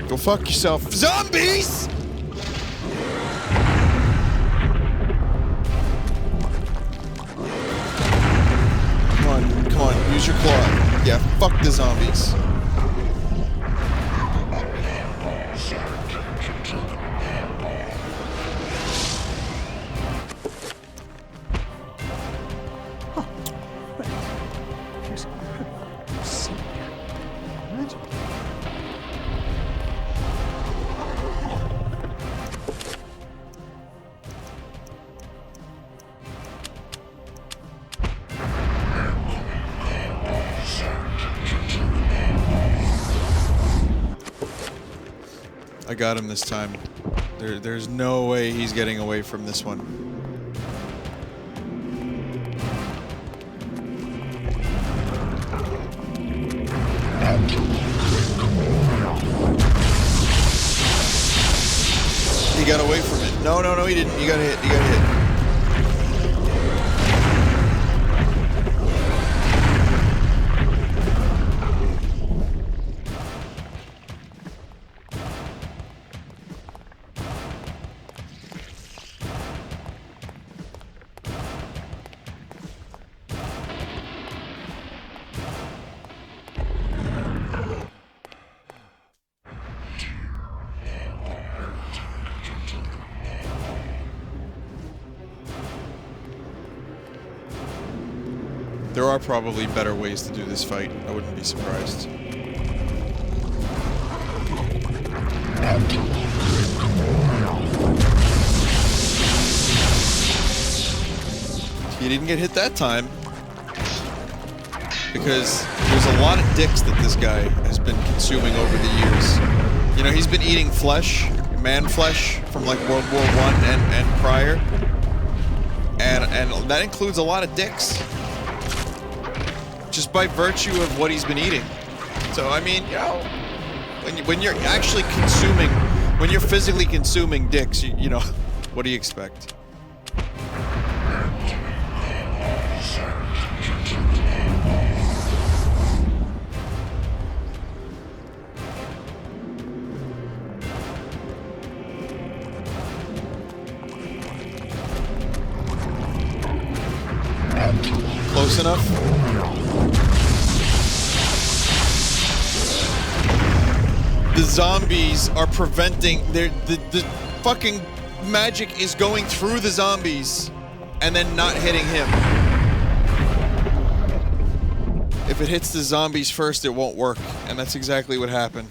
Go fuck yourself. Zombies! Come on, use your claw. Yeah, fuck the zombies. I got him this time. There's no way he's getting away from this one. He got away from it. No, he didn't. He got hit. There are probably better ways to do this fight. I wouldn't be surprised. He didn't get hit that time. Because there's a lot of dicks that this guy has been consuming over the years. You know, he's been eating flesh, man flesh, from like World War I and prior. And that includes a lot of dicks. Just by virtue of what he's been eating. So, I mean, you know, when you're actually consuming, when you're physically consuming dicks, you know, what do you expect? Close enough? The zombies are preventing the fucking magic is going through the zombies and then not hitting him. If it hits the zombies first, it won't work, and that's exactly what happened.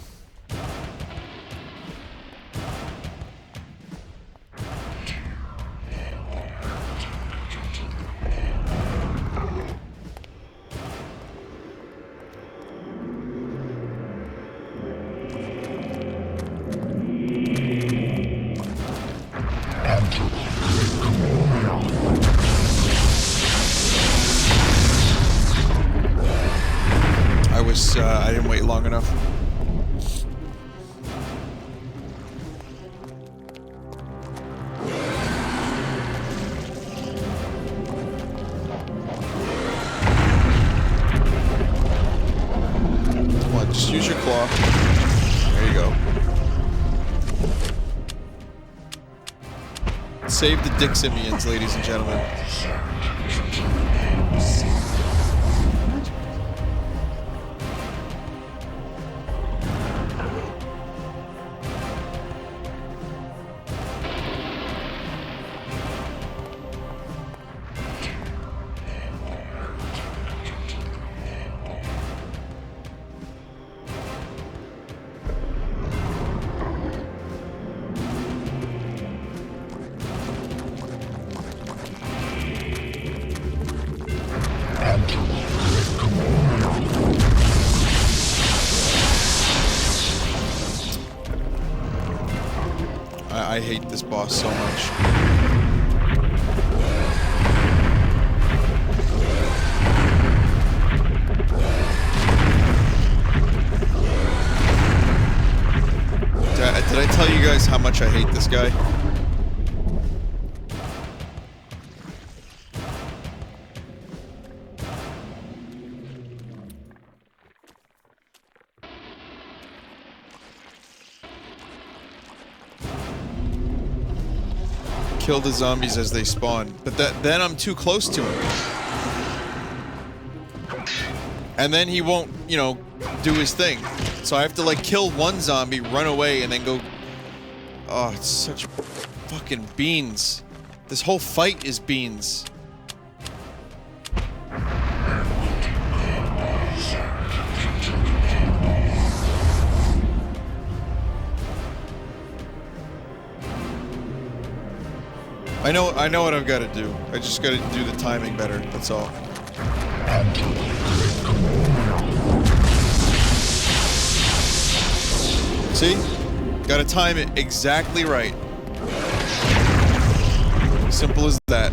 I didn't wait long enough. Come on, just use your claw. There you go. Save the dick simians, ladies and gentlemen. I hate this boss so much. tell you guys how much I hate this guy? Kill the zombies as they spawn, but then I'm too close to him. And then he won't, you know, do his thing. So I have to, like, kill one zombie, run away, and then go... Oh, it's such fucking beans. This whole fight is beans. I know what I've got to do. I just got to do the timing better, that's all. See? Gotta time it exactly right. Simple as that.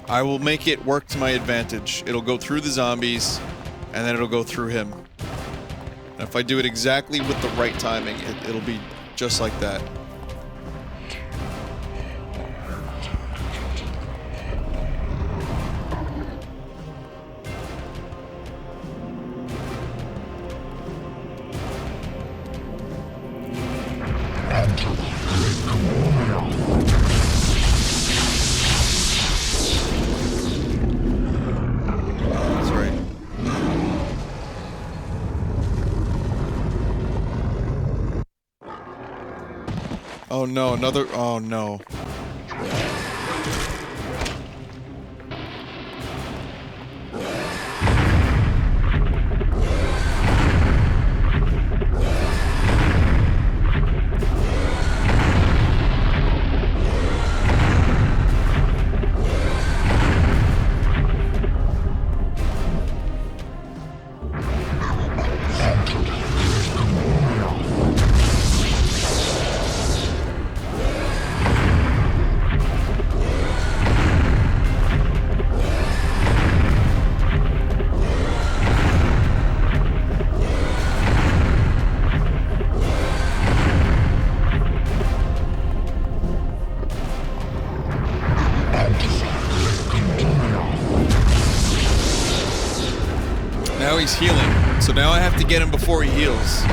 I will make it work to my advantage. It'll go through the zombies, and then it'll go through him. And if I do it exactly with the right timing, it'll be just like that. Oh no, another... Oh no. Now he's healing, so now I have to get him before he heals.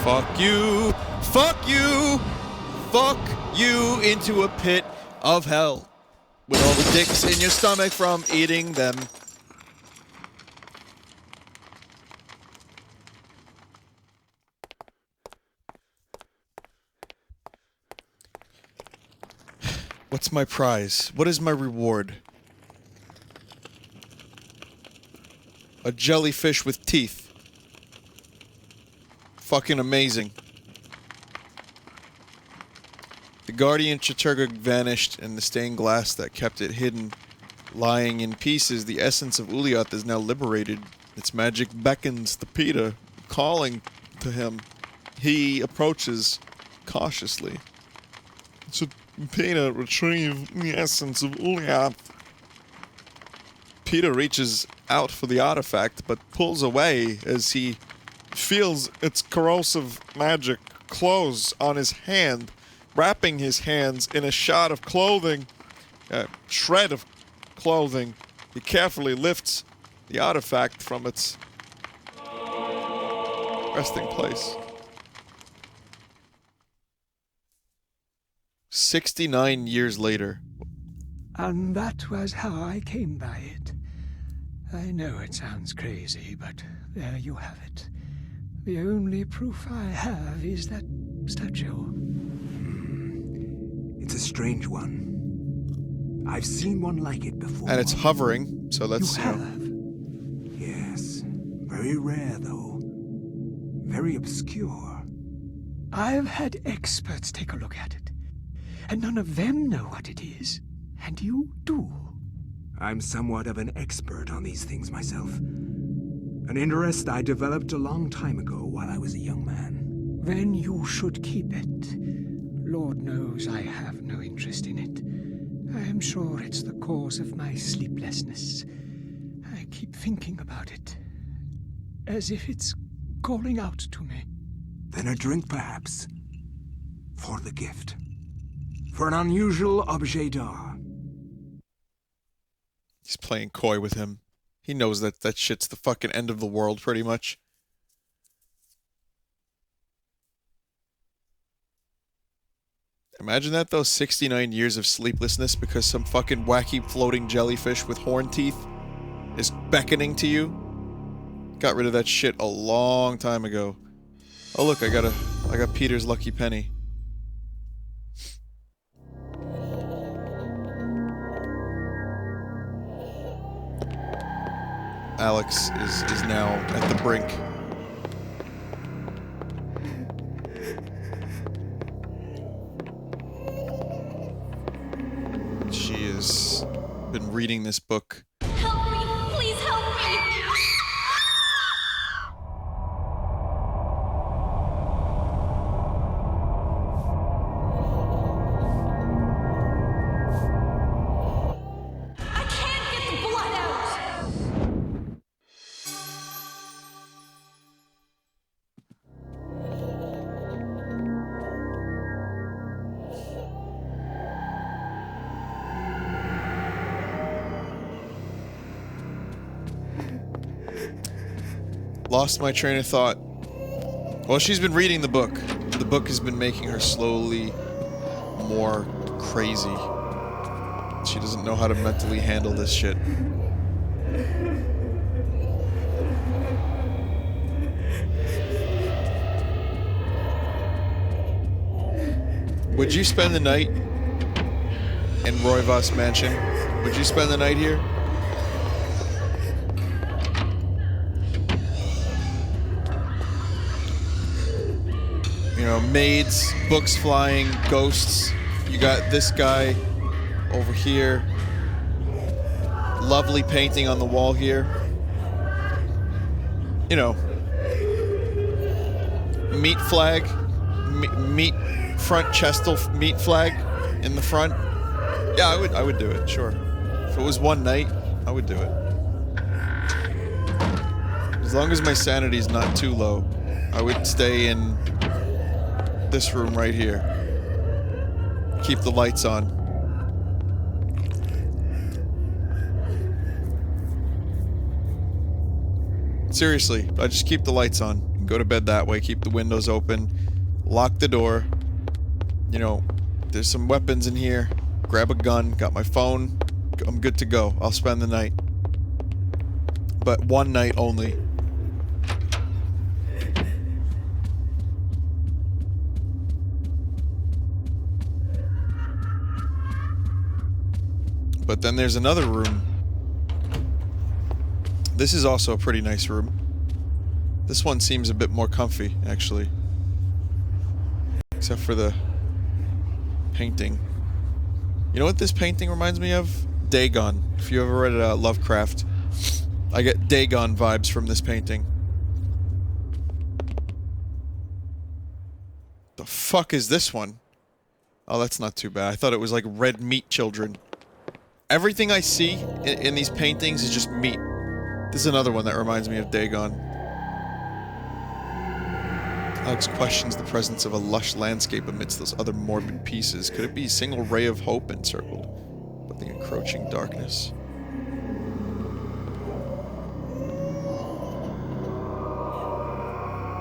Fuck you! Fuck you! Fuck you into a pit of hell with all the dicks in your stomach from eating them. What's my prize? What is my reward? A jellyfish with teeth. Fucking amazing. The guardian Chaturga vanished, and the stained glass that kept it hidden, lying in pieces. The essence of Ulyaoth is now liberated. Its magic beckons the Pita, calling to him. He approaches cautiously. So Pita retrieve the essence of Ulyaoth. Pita reaches out for the artifact, but pulls away as he feels its corrosive magic close on his hand, wrapping his hands in a shard of clothing, a shred of clothing. He carefully lifts the artifact from its resting place. 69 years later. And that was how I came by it. I know it sounds crazy, but there you have it. The only proof I have is that statue. It's a strange one. I've seen one like it before. And it's hovering, so let's... You have? Yes. Very rare, though. Very obscure. I've had experts take a look at it, and none of them know what it is. And you do. I'm somewhat of an expert on these things myself. An interest I developed a long time ago while I was a young man. Then you should keep it. Lord knows I have no interest in it. I am sure it's the cause of my sleeplessness. I keep thinking about it, as if it's calling out to me. Then a drink, perhaps. For the gift. For an unusual objet d'art. He's playing coy with him. He knows that that shit's the fucking end of the world, pretty much. Imagine that, though, 69 years of sleeplessness because some fucking wacky floating jellyfish with horn teeth is beckoning to you. Got rid of that shit a long time ago. Oh look, I got Peter's lucky penny. Alex is now at the brink. She has been reading this book. Help me! Please help me! I can't get the blood out! Lost my train of thought. Well, she's been reading the book. The book has been making her slowly more crazy. She doesn't know how to mentally handle this shit. Would you spend the night in Roivas Mansion? Would you spend the night here? You know, maids, books flying, ghosts. You got this guy over here. Lovely painting on the wall here. You know, meat flag, meat front chestal meat flag in the front. Yeah, I would do it, sure. If it was one night, I would do it. As long as my sanity's not too low, I would stay in this room right here. Keep the lights on. Seriously, I just keep the lights on. Go to bed that way, keep the windows open, lock the door. You know, there's some weapons in here. Grab a gun, got my phone. I'm good to go. I'll spend the night. But one night only. But then there's another room. This is also a pretty nice room. This one seems a bit more comfy, actually. Except for the painting. You know what this painting reminds me of? Dagon. If you ever read Lovecraft, I get Dagon vibes from this painting. The fuck is this one? Oh, that's not too bad. I thought it was like red meat children. Everything I see in these paintings is just meat. This is another one that reminds me of Dagon. Alex questions the presence of a lush landscape amidst those other morbid pieces. Could it be a single ray of hope encircled by the encroaching darkness?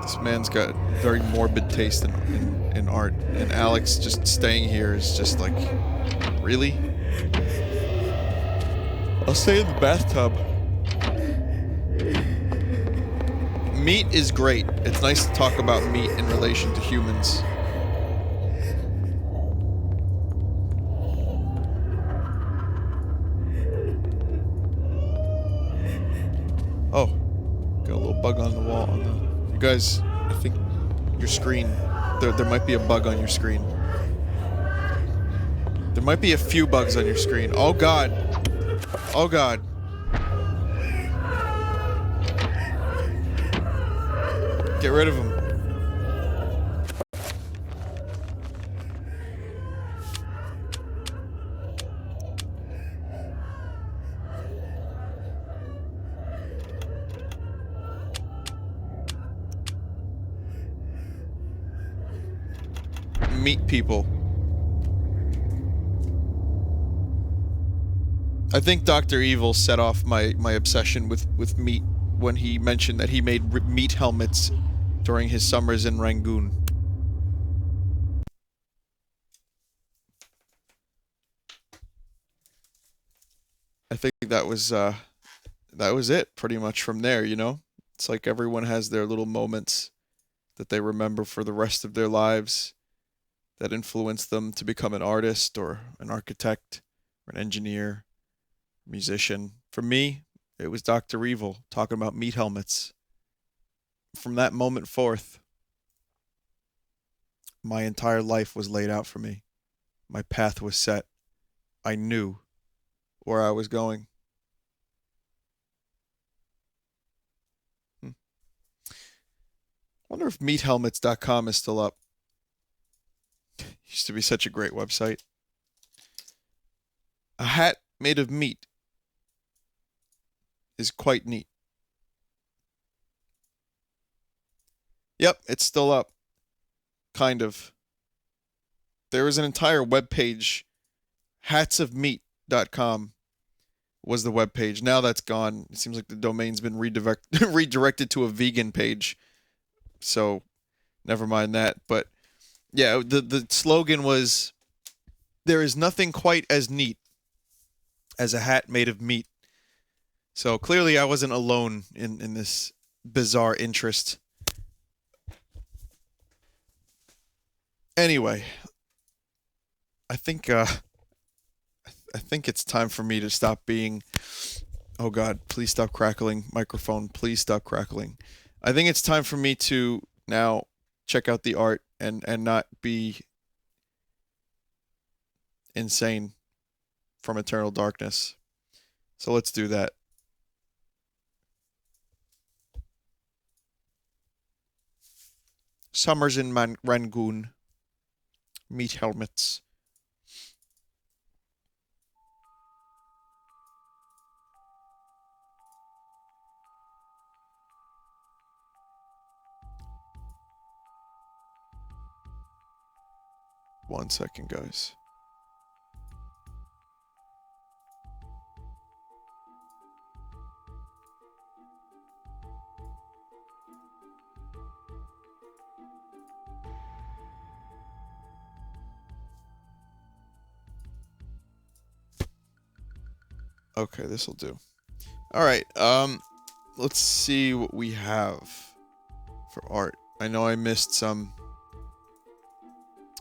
This man's got very morbid taste in art, and Alex just staying here is just like, really? I'll stay in the bathtub. Meat is great. It's nice to talk about meat in relation to humans. Oh, got a little bug on the wall. You guys, I think your screen There might be a bug on your screen. There might be a few bugs on your screen. Oh god. Oh god. Get rid of him. Meat people. I think Dr. Evil set off my obsession with meat when he mentioned that he made meat helmets during his summers in Rangoon. I think that was it pretty much from there, you know? It's like everyone has their little moments that they remember for the rest of their lives that influenced them to become an artist or an architect or an engineer, musician. For me, it was Dr. Evil talking about meat helmets. From that moment forth, my entire life was laid out for me. My path was set. I knew where I was going. Wonder if meathelmets.com is still up. Used to be such a great website. A hat made of meat is quite neat. Yep, it's still up. Kind of. There was an entire web page. Hatsofmeat.com was the web page. Now that's gone. It seems like the domain's been redirected to a vegan page. So, never mind that. But, yeah, the slogan was, there is nothing quite as neat as a hat made of meat. So, clearly I wasn't alone in this bizarre interest. Anyway, I think it's time for me to stop being... Oh god, please stop crackling. Microphone, please stop crackling. I think it's time for me to now check out the art and not be insane from Eternal Darkness. So let's do that. Summers in Rangoon. Meat helmets. One second, guys. Okay, this'll do. Alright, let's see what we have for art. I know I missed some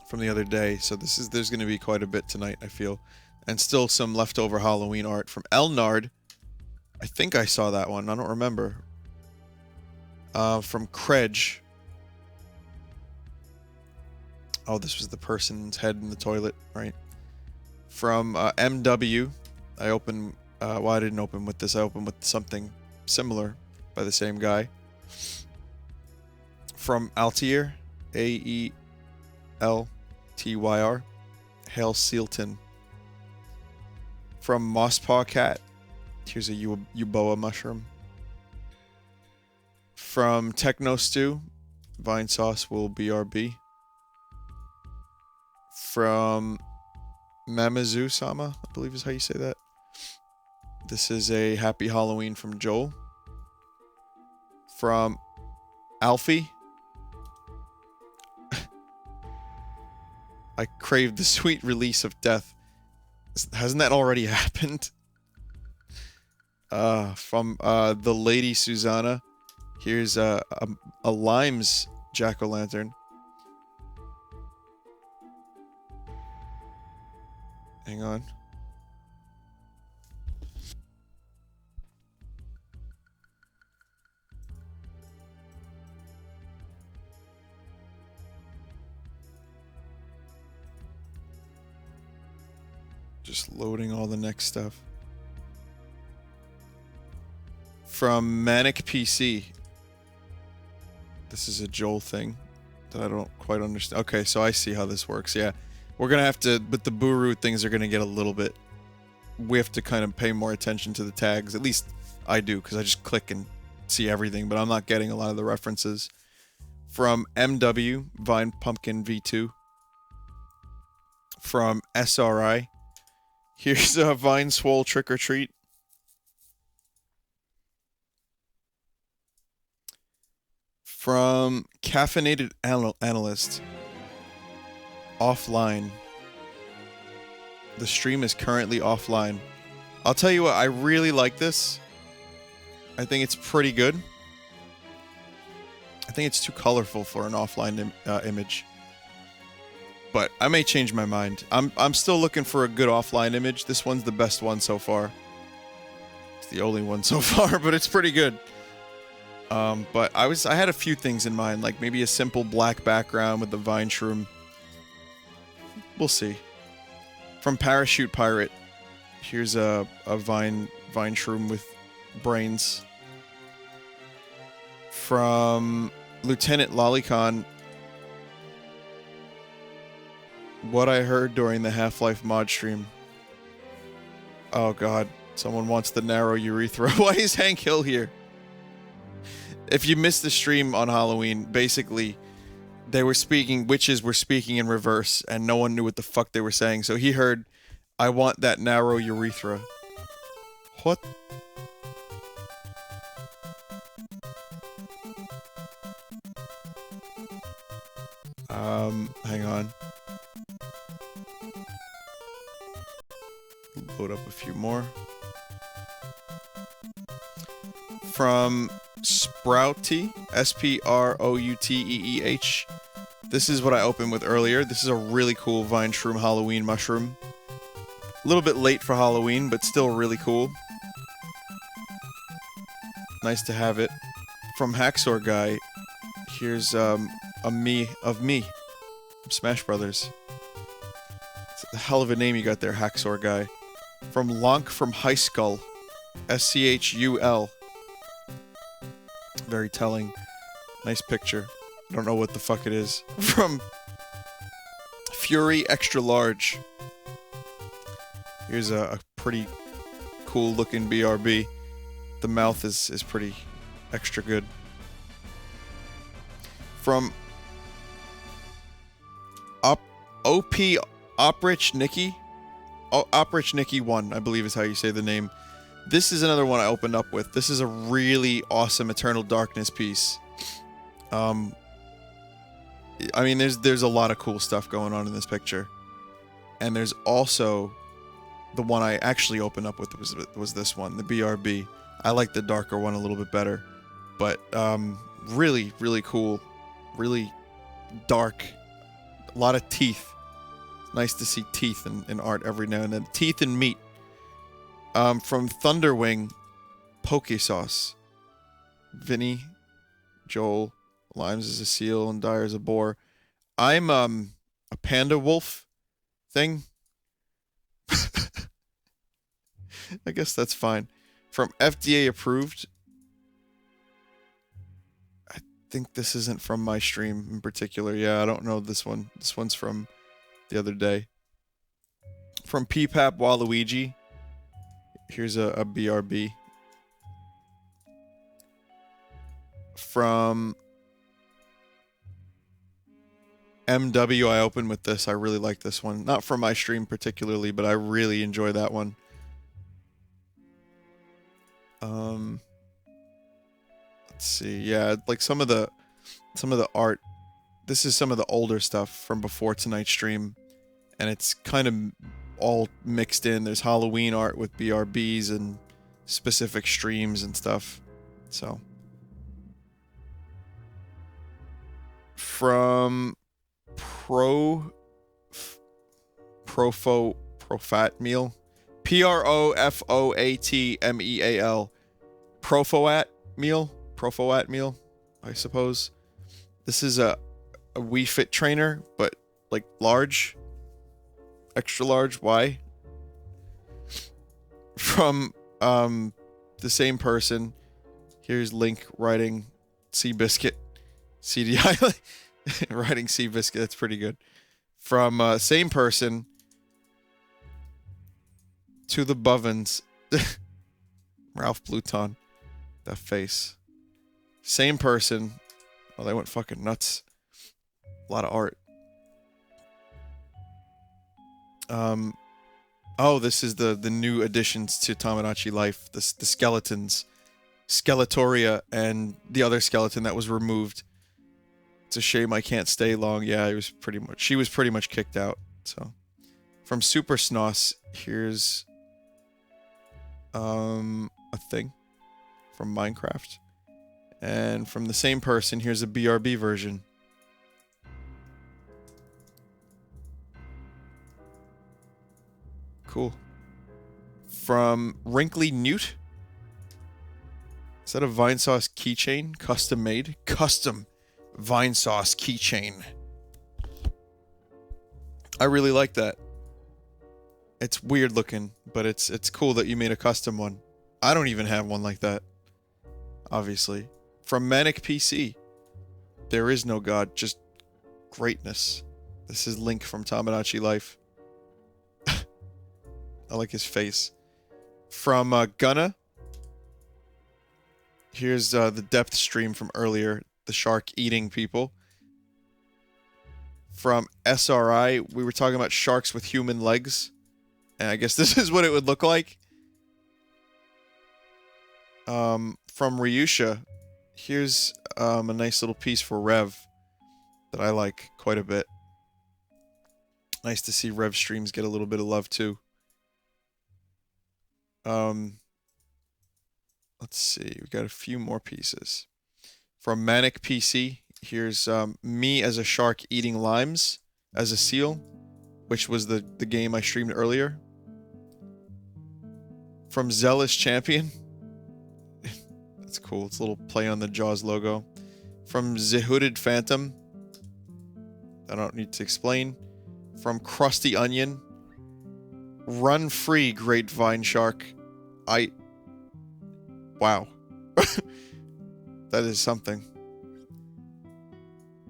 from the other day, so there's gonna be quite a bit tonight, I feel. And still some leftover Halloween art from Elnard. I think I saw that one, I don't remember. From Krej. Oh, this was the person's head in the toilet, right? From MW. I opened... well, I didn't open with this. I opened with something similar by the same guy. From Altier. A-E-L-T-Y-R. Hail Sealton. From Mosspaw Cat. Here's a Euboa mushroom. From Techno Stew. Vinesauce will BRB. From Mamazu-sama, I believe is how you say that. This is a Happy Halloween from Joel. From Alfie. I crave the sweet release of death. Hasn't that already happened? From the Lady Susanna. Here's a Limes jack-o'-lantern. Hang on. Just loading all the next stuff. From Manic PC. This is a Joel thing that I don't quite understand. Okay, so I see how this works. Yeah. We're going to have to, but the Buru things are going to get a little bit, we have to kind of pay more attention to the tags. At least I do, because I just click and see everything, but I'm not getting a lot of the references. From MW, Vine Pumpkin V2. From SRI. Here's a Vine Swole Trick or Treat. From Caffeinated Analyst. Offline. The stream is currently offline. I'll tell you what, I really like this. I think it's pretty good. I think it's too colorful for an offline image. But I may change my mind. I'm still looking for a good offline image. This one's the best one so far. It's the only one so far, but it's pretty good. But I had a few things in mind, like maybe a simple black background with the Vine Shroom. We'll see. From Parachute Pirate, here's a Vine Shroom with brains. From Lieutenant Lolicon, what I heard during the Half-Life mod stream. Oh god, someone wants the narrow urethra. Why is Hank Hill here? If you missed the stream on Halloween, basically, witches were speaking in reverse, and no one knew what the fuck they were saying, so he heard, I want that narrow urethra. What? Hang on. Load up a few more. From Sprouty, S-P-R-O-U-T-E-E-H. This is what I opened with earlier. This is a really cool Vine Shroom Halloween mushroom. A little bit late for Halloween, but still really cool. Nice to have it. From Hacksaw Guy, here's a me of me from Smash Brothers. It's a hell of a name you got there, Hacksaw Guy. From Lonk from High Skull, S-C-H-U-L. Very telling. Nice picture. I don't know what the fuck it is. From Fury Extra Large. Here's a pretty cool looking BRB. The mouth is pretty extra good. From OP Oprich Nikki. Oprich Nikki 1, I believe is how you say the name. This is another one I opened up with. This is a really awesome Eternal Darkness piece. I mean, there's a lot of cool stuff going on in this picture. And there's also the one I actually opened up with was this one, the BRB. I like the darker one a little bit better. But really, really cool. Really dark. A lot of teeth. Nice to see teeth in art every now and then. Teeth and meat. From Thunderwing, Poke Sauce. Vinny, Joel, Limes is a seal, and Dyer is a boar. I'm a panda wolf thing. I guess that's fine. From FDA approved. I think this isn't from my stream in particular. Yeah, I don't know this one. This one's from the other day. From PPAP Waluigi. Here's a BRB. From MW, I opened with this. I really like this one. Not from my stream particularly, but I really enjoy that one. Let's see. Yeah, like some of the art. This is some of the older stuff from before tonight's stream, and it's kind of all mixed in. There's Halloween art with BRBs and specific streams and stuff. So from Profat Meal, Profoatmeal, Profoat Meal, I suppose. This is a Wii Fit trainer, but like large, extra large. Why? From the same person, here's Link writing Seabiscuit. CDI writing Seabiscuit, that's pretty good. From same person to the Bovens. Ralph Bluton. That face. Same person. Oh, they went fucking nuts. A lot of art. Oh, this is the new additions to Tamagotchi Life. The skeletons. Skeletoria and the other skeleton that was removed. It's a shame I can't stay long. Yeah, she was pretty much kicked out. So, from Super Snoss, here's a thing from Minecraft. And from the same person, here's a BRB version. Cool. From Wrinkly Newt. Is that a Vinesauce keychain? Custom made? Custom Vinesauce keychain. I really like that. It's weird looking, but it's cool that you made a custom one. I don't even have one like that. Obviously. From Manic PC. There is no God, just greatness. This is Link from Tamagotchi Life. I like his face. From Gunna. Here's the depth stream from earlier. The shark eating people. From SRI, we were talking about sharks with human legs. And I guess this is what it would look like. From Ryusha, here's a nice little piece for Rev that I like quite a bit. Nice to see Rev streams get a little bit of love too. Let's see, we got a few more pieces. From Manic PC, here's me as a shark eating limes as a seal, which was the game I streamed earlier. From Zealous Champion. That's cool. It's a little play on the Jaws logo. From The Hooded Phantom. I don't need to explain. From Krusty Onion. Run free, Great Vine Shark. Wow. That is something.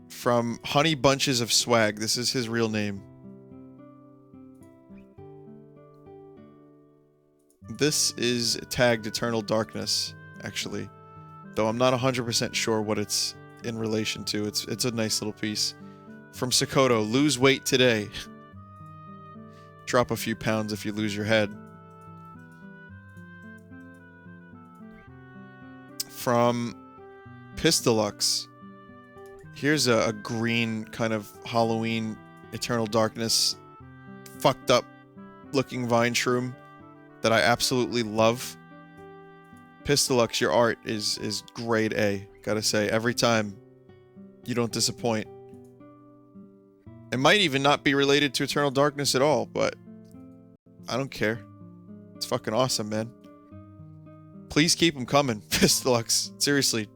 From Honey Bunches of Swag. This is his real name. This is tagged Eternal Darkness, actually. Though I'm not 100% sure what it's in relation to. It's a nice little piece. From Sakoto, lose weight today. Drop a few pounds if you lose your head. From Pistolux, here's a green kind of Halloween Eternal Darkness fucked up looking vine shroom that I absolutely love. Pistolux, your art is grade A. Gotta say, every time you don't disappoint. It might even not be related to Eternal Darkness at all, but I don't care. It's fucking awesome, man. Please keep them coming, Pistolux. Seriously.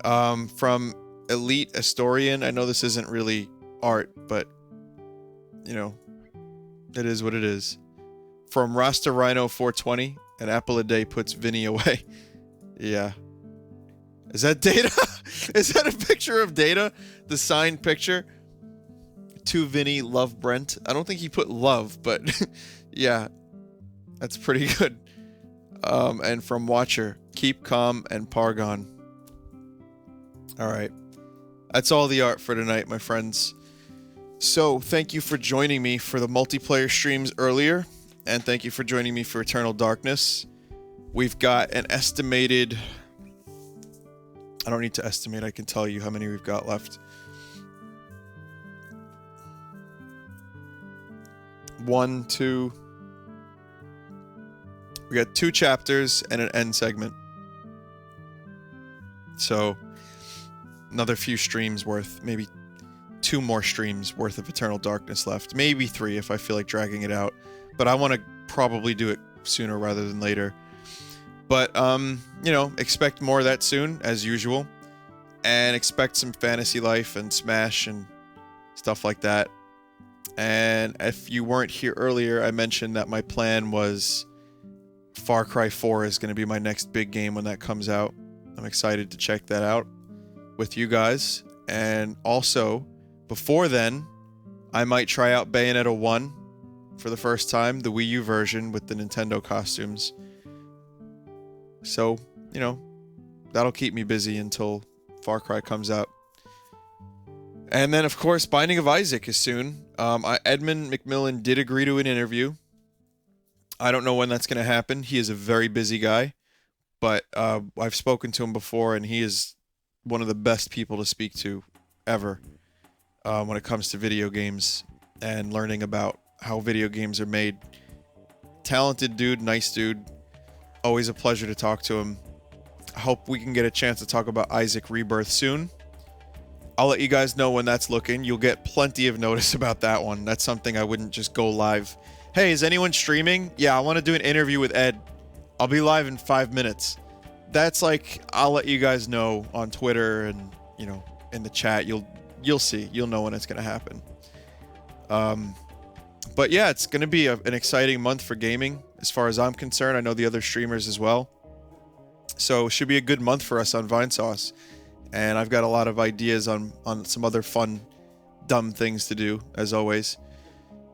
From Elite Astorian, I know this isn't really art, but, you know, it is what it is. From Rasta Rhino 420, an apple a day puts Vinny away. Yeah. Is that Data? Is that a picture of Data? The signed picture? To Vinny, love Brent. I don't think he put love, but yeah. That's pretty good. And from Watcher, keep calm and Pargon. Alright. That's all the art for tonight, my friends. So, thank you for joining me for the multiplayer streams earlier. And thank you for joining me for Eternal Darkness. We've got an estimated... I don't need to estimate, I can tell you how many we've got left. 1, 2... We got 2 chapters and an end segment. So, another few streams worth, maybe 2 more streams worth of Eternal Darkness left. Maybe 3 if I feel like dragging it out. But I want to probably do it sooner rather than later. But, you know, expect more of that soon, as usual. And expect some Fantasy Life and Smash and stuff like that. And if you weren't here earlier, I mentioned that my plan was Far Cry 4 is going to be my next big game when that comes out. I'm excited to check that out with you guys. And also, before then, I might try out Bayonetta 1 for the first time, the Wii U version with the Nintendo costumes. So, you know, that'll keep me busy until Far Cry comes out. And then, of course, Binding of Isaac is soon. Edmund McMillan did agree to an interview. I don't know when that's going to happen. He is a very busy guy, but I've spoken to him before, and he is one of the best people to speak to ever when it comes to video games and learning about how video games are made. Talented dude, nice dude. Always a pleasure to talk to him. I hope we can get a chance to talk about Isaac Rebirth soon. I'll let you guys know when that's looking. You'll get plenty of notice about that one. That's something I wouldn't just go live. Hey, is anyone streaming? Yeah, I want to do an interview with Ed. I'll be live in 5 minutes. That's like, I'll let you guys know on Twitter and, you know, in the chat. You'll see. You'll know when it's going to happen. But yeah, it's going to be an exciting month for gaming as far as I'm concerned. I know the other streamers as well. So it should be a good month for us on Vinesauce. And I've got a lot of ideas on some other fun, dumb things to do, as always.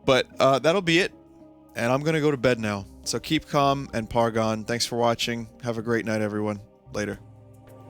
But that'll be it. And I'm going to go to bed now. So keep calm and Pargon. Thanks for watching. Have a great night, everyone. Later.